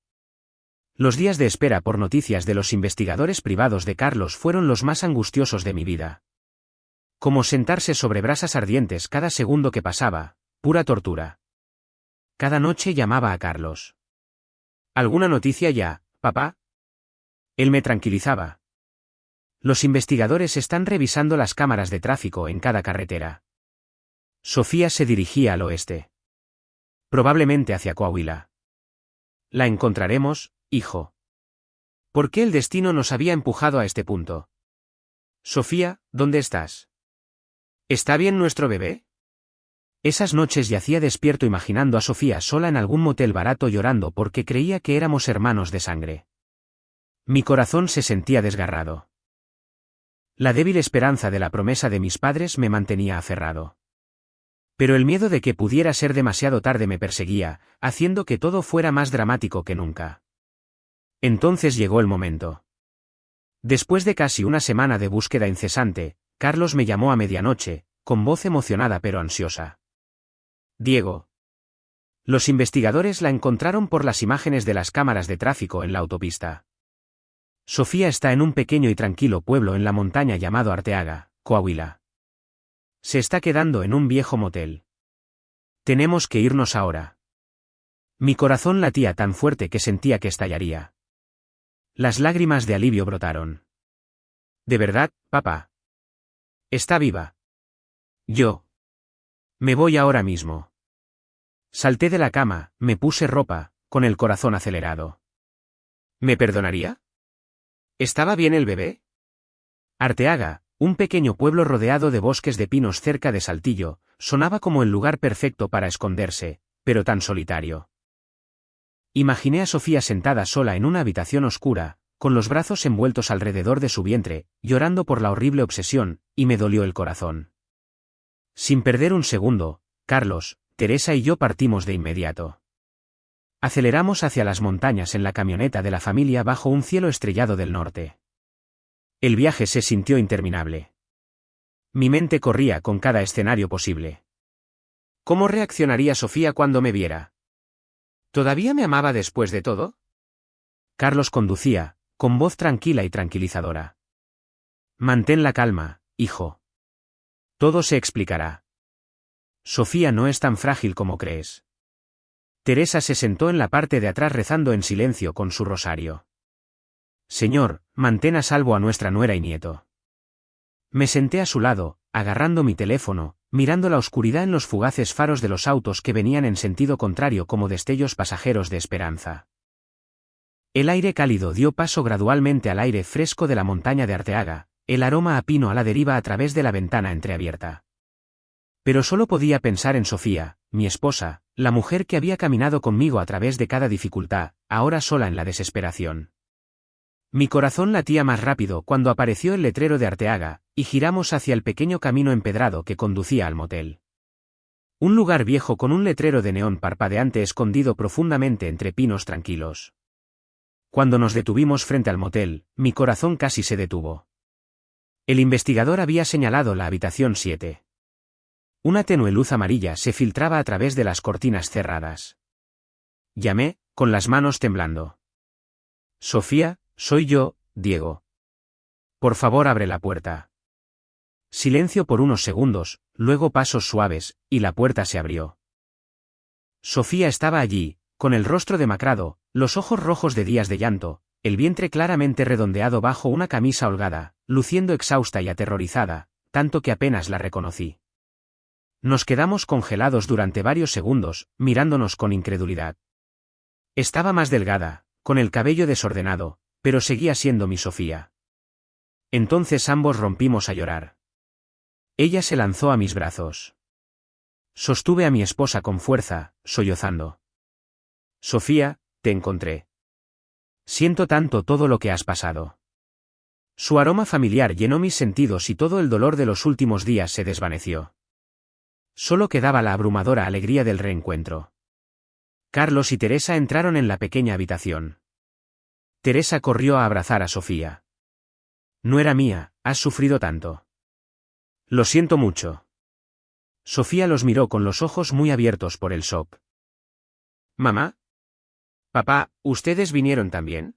Los días de espera por noticias de los investigadores privados de Carlos fueron los más angustiosos de mi vida. Como sentarse sobre brasas ardientes cada segundo que pasaba, pura tortura. Cada noche llamaba a Carlos. ¿Alguna noticia ya, papá? Él me tranquilizaba. Los investigadores están revisando las cámaras de tráfico en cada carretera. Sofía se dirigía al oeste. Probablemente hacia Coahuila. La encontraremos, hijo. ¿Por qué el destino nos había empujado a este punto? Sofía, ¿dónde estás? ¿Está bien nuestro bebé? Esas noches yacía despierto imaginando a Sofía sola en algún motel barato llorando porque creía que éramos hermanos de sangre. Mi corazón se sentía desgarrado. La débil esperanza de la promesa de mis padres me mantenía aferrado. Pero el miedo de que pudiera ser demasiado tarde me perseguía, haciendo que todo fuera más dramático que nunca. Entonces llegó el momento. Después de casi una semana de búsqueda incesante, Carlos me llamó a medianoche, con voz emocionada pero ansiosa. Diego. Los investigadores la encontraron por las imágenes de las cámaras de tráfico en la autopista. Sofía está en un pequeño y tranquilo pueblo en la montaña llamado Arteaga, Coahuila. Se está quedando en un viejo motel. Tenemos que irnos ahora. Mi corazón latía tan fuerte que sentía que estallaría. Las lágrimas de alivio brotaron. ¿De verdad, papá? ¿Está viva? Yo. Me voy ahora mismo. Salté de la cama, me puse ropa, con el corazón acelerado. ¿Me perdonaría? ¿Estaba bien el bebé? Arteaga, un pequeño pueblo rodeado de bosques de pinos cerca de Saltillo, sonaba como el lugar perfecto para esconderse, pero tan solitario. Imaginé a Sofía sentada sola en una habitación oscura, con los brazos envueltos alrededor de su vientre, llorando por la horrible obsesión, y me dolió el corazón. Sin perder un segundo, Carlos, Teresa y yo partimos de inmediato. Aceleramos hacia las montañas en la camioneta de la familia bajo un cielo estrellado del norte. El viaje se sintió interminable. Mi mente corría con cada escenario posible. ¿Cómo reaccionaría Sofía cuando me viera? ¿Todavía me amaba después de todo? Carlos conducía, con voz tranquila y tranquilizadora. Mantén la calma, hijo. Todo se explicará. Sofía no es tan frágil como crees. Teresa se sentó en la parte de atrás rezando en silencio con su rosario. Señor, mantén a salvo a nuestra nuera y nieto. Me senté a su lado, agarrando mi teléfono, mirando la oscuridad en los fugaces faros de los autos que venían en sentido contrario como destellos pasajeros de esperanza. El aire cálido dio paso gradualmente al aire fresco de la montaña de Arteaga, el aroma a pino a la deriva a través de la ventana entreabierta. Pero solo podía pensar en Sofía, mi esposa, la mujer que había caminado conmigo a través de cada dificultad, ahora sola en la desesperación. Mi corazón latía más rápido cuando apareció el letrero de Arteaga, y giramos hacia el pequeño camino empedrado que conducía al motel. Un lugar viejo con un letrero de neón parpadeante escondido profundamente entre pinos tranquilos. Cuando nos detuvimos frente al motel, mi corazón casi se detuvo. El investigador había señalado la habitación 7. Una tenue luz amarilla se filtraba a través de las cortinas cerradas. Llamé, con las manos temblando. Sofía, soy yo, Diego. Por favor, abre la puerta. Silencio por unos segundos, luego pasos suaves, y la puerta se abrió. Sofía estaba allí, con el rostro demacrado, los ojos rojos de días de llanto, el vientre claramente redondeado bajo una camisa holgada, luciendo exhausta y aterrorizada, tanto que apenas la reconocí. Nos quedamos congelados durante varios segundos, mirándonos con incredulidad. Estaba más delgada, con el cabello desordenado, pero seguía siendo mi Sofía. Entonces ambos rompimos a llorar. Ella se lanzó a mis brazos. Sostuve a mi esposa con fuerza, sollozando. Sofía, te encontré. Siento tanto todo lo que has pasado. Su aroma familiar llenó mis sentidos y todo el dolor de los últimos días se desvaneció. Solo quedaba la abrumadora alegría del reencuentro. Carlos y Teresa entraron en la pequeña habitación. Teresa corrió a abrazar a Sofía. No era mía, has sufrido tanto. Lo siento mucho. Sofía los miró con los ojos muy abiertos por el shock. ¿Mamá? Papá, ¿ustedes vinieron también?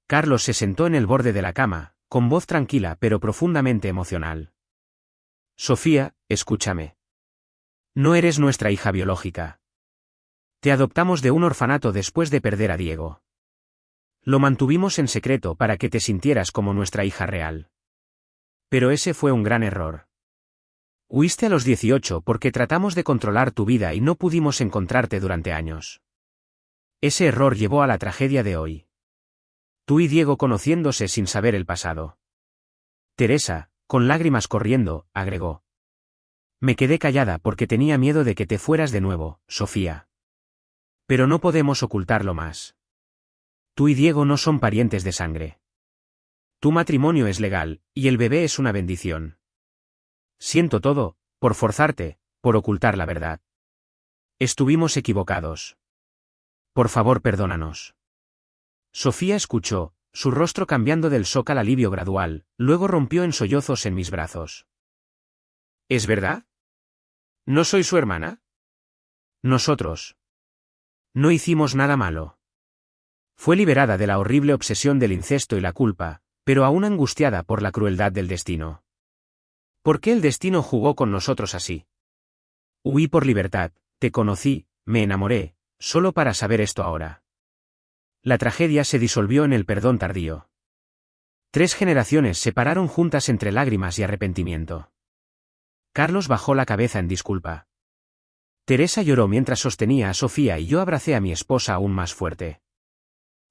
Carlos se sentó en el borde de la cama, con voz tranquila pero profundamente emocional. Sofía, escúchame. No eres nuestra hija biológica. Te adoptamos de un orfanato después de perder a Diego. Lo mantuvimos en secreto para que te sintieras como nuestra hija real. Pero ese fue un gran error. Huiste a los 18 porque tratamos de controlar tu vida y no pudimos encontrarte durante años. Ese error llevó a la tragedia de hoy. Tú y Diego conociéndose sin saber el pasado. Teresa, con lágrimas corriendo, agregó. Me quedé callada porque tenía miedo de que te fueras de nuevo, Sofía. Pero no podemos ocultarlo más. Tú y Diego no son parientes de sangre. Tu matrimonio es legal, y el bebé es una bendición. Siento todo, por forzarte, por ocultar la verdad. Estuvimos equivocados. Por favor, perdónanos. Sofía escuchó, su rostro cambiando del shock al alivio gradual, luego rompió en sollozos en mis brazos. ¿Es verdad? ¿No soy su hermana? Nosotros. No hicimos nada malo. Fue liberada de la horrible obsesión del incesto y la culpa, pero aún angustiada por la crueldad del destino. ¿Por qué el destino jugó con nosotros así? Huí por libertad, te conocí, me enamoré, solo para saber esto ahora. La tragedia se disolvió en el perdón tardío. 3 generaciones se pararon juntas entre lágrimas y arrepentimiento. Carlos bajó la cabeza en disculpa. Teresa lloró mientras sostenía a Sofía y yo abracé a mi esposa aún más fuerte.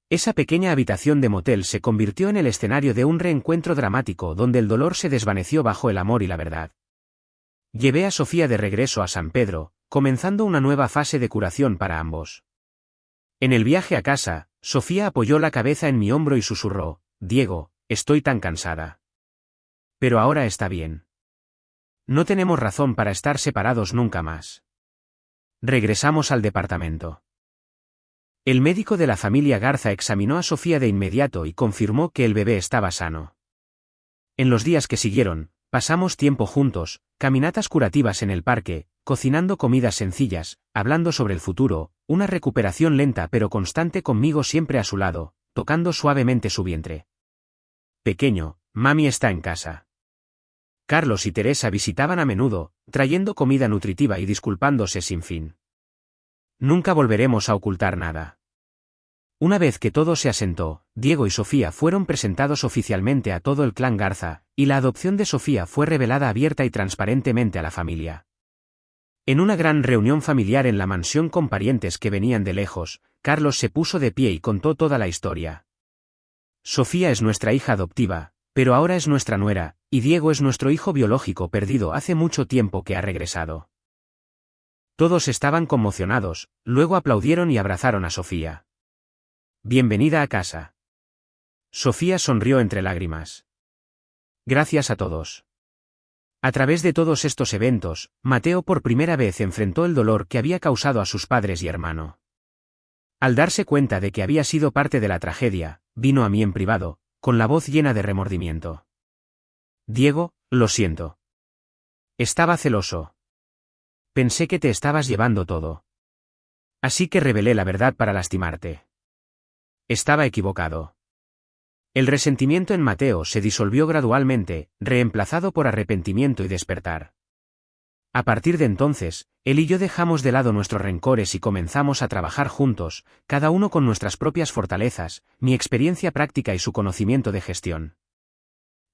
Esa pequeña habitación de motel se convirtió en el escenario de un reencuentro dramático donde el dolor se desvaneció bajo el amor y la verdad. Llevé a Sofía de regreso a San Pedro, comenzando una nueva fase de curación para ambos. En el viaje a casa, Sofía apoyó la cabeza en mi hombro y susurró, Diego, estoy tan cansada. Pero ahora está bien. No tenemos razón para estar separados nunca más. Regresamos al departamento. El médico de la familia Garza examinó a Sofía de inmediato y confirmó que el bebé estaba sano. En los días que siguieron, pasamos tiempo juntos, caminatas curativas en el parque, cocinando comidas sencillas, hablando sobre el futuro, una recuperación lenta pero constante conmigo siempre a su lado, tocando suavemente su vientre. Pequeño, mami está en casa. Carlos y Teresa visitaban a menudo, trayendo comida nutritiva y disculpándose sin fin. Nunca volveremos a ocultar nada. Una vez que todo se asentó, Diego y Sofía fueron presentados oficialmente a todo el clan Garza, y la adopción de Sofía fue revelada abierta y transparentemente a la familia. En una gran reunión familiar en la mansión con parientes que venían de lejos, Carlos se puso de pie y contó toda la historia. Sofía es nuestra hija adoptiva, pero ahora es nuestra nuera, y Diego es nuestro hijo biológico perdido hace mucho tiempo que ha regresado. Todos estaban conmocionados, luego aplaudieron y abrazaron a Sofía. Bienvenida a casa. Sofía sonrió entre lágrimas. Gracias a todos. A través de todos estos eventos, Mateo por primera vez enfrentó el dolor que había causado a sus padres y hermano. Al darse cuenta de que había sido parte de la tragedia, vino a mí en privado, con la voz llena de remordimiento. Diego, lo siento. Estaba celoso. Pensé que te estabas llevando todo. Así que revelé la verdad para lastimarte. Estaba equivocado. El resentimiento en Mateo se disolvió gradualmente, reemplazado por arrepentimiento y despertar. A partir de entonces, él y yo dejamos de lado nuestros rencores y comenzamos a trabajar juntos, cada uno con nuestras propias fortalezas, mi experiencia práctica y su conocimiento de gestión.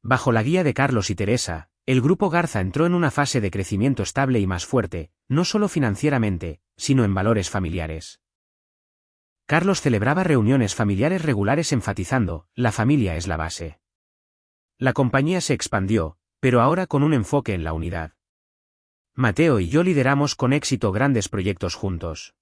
Bajo la guía de Carlos y Teresa, el grupo Garza entró en una fase de crecimiento estable y más fuerte, no solo financieramente, sino en valores familiares. Carlos celebraba reuniones familiares regulares enfatizando, la familia es la base. La compañía se expandió, pero ahora con un enfoque en la unidad. Mateo y yo lideramos con éxito grandes proyectos juntos.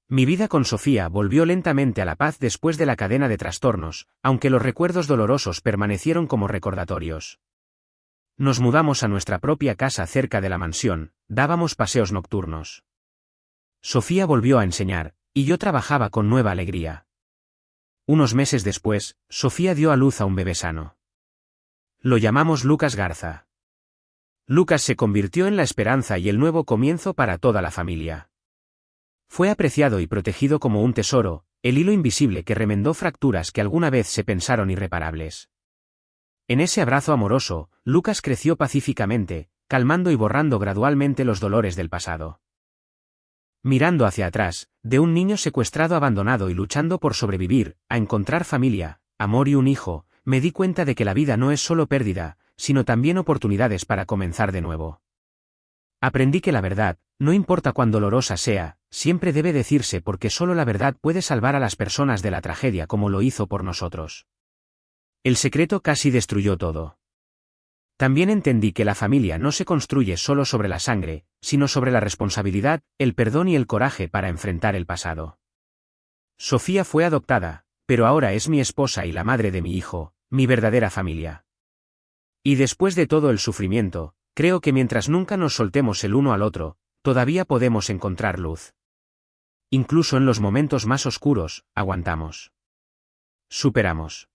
Mi vida con Sofía volvió lentamente a la paz después de la cadena de trastornos, aunque los recuerdos dolorosos permanecieron como recordatorios. Nos mudamos a nuestra propia casa cerca de la mansión, dábamos paseos nocturnos. Sofía volvió a enseñar, y yo trabajaba con nueva alegría. Unos meses después, Sofía dio a luz a un bebé sano. Lo llamamos Lucas Garza. Lucas se convirtió en la esperanza y el nuevo comienzo para toda la familia. Fue apreciado y protegido como un tesoro, el hilo invisible que remendó fracturas que alguna vez se pensaron irreparables. En ese abrazo amoroso, Lucas creció pacíficamente, calmando y borrando gradualmente los dolores del pasado. Mirando hacia atrás, de un niño secuestrado, abandonado y luchando por sobrevivir, a encontrar familia, amor y un hijo, me di cuenta de que la vida no es solo pérdida, sino también oportunidades para comenzar de nuevo. Aprendí que la verdad, no importa cuán dolorosa sea, siempre debe decirse porque solo la verdad puede salvar a las personas de la tragedia como lo hizo por nosotros. El secreto casi destruyó todo. También entendí que la familia no se construye solo sobre la sangre, sino sobre la responsabilidad, el perdón y el coraje para enfrentar el pasado. Sofía fue adoptada, pero ahora es mi esposa y la madre de mi hijo, mi verdadera familia. Y después de todo el sufrimiento, creo que mientras nunca nos soltemos el uno al otro, todavía podemos encontrar luz. Incluso en los momentos más oscuros, aguantamos. Superamos.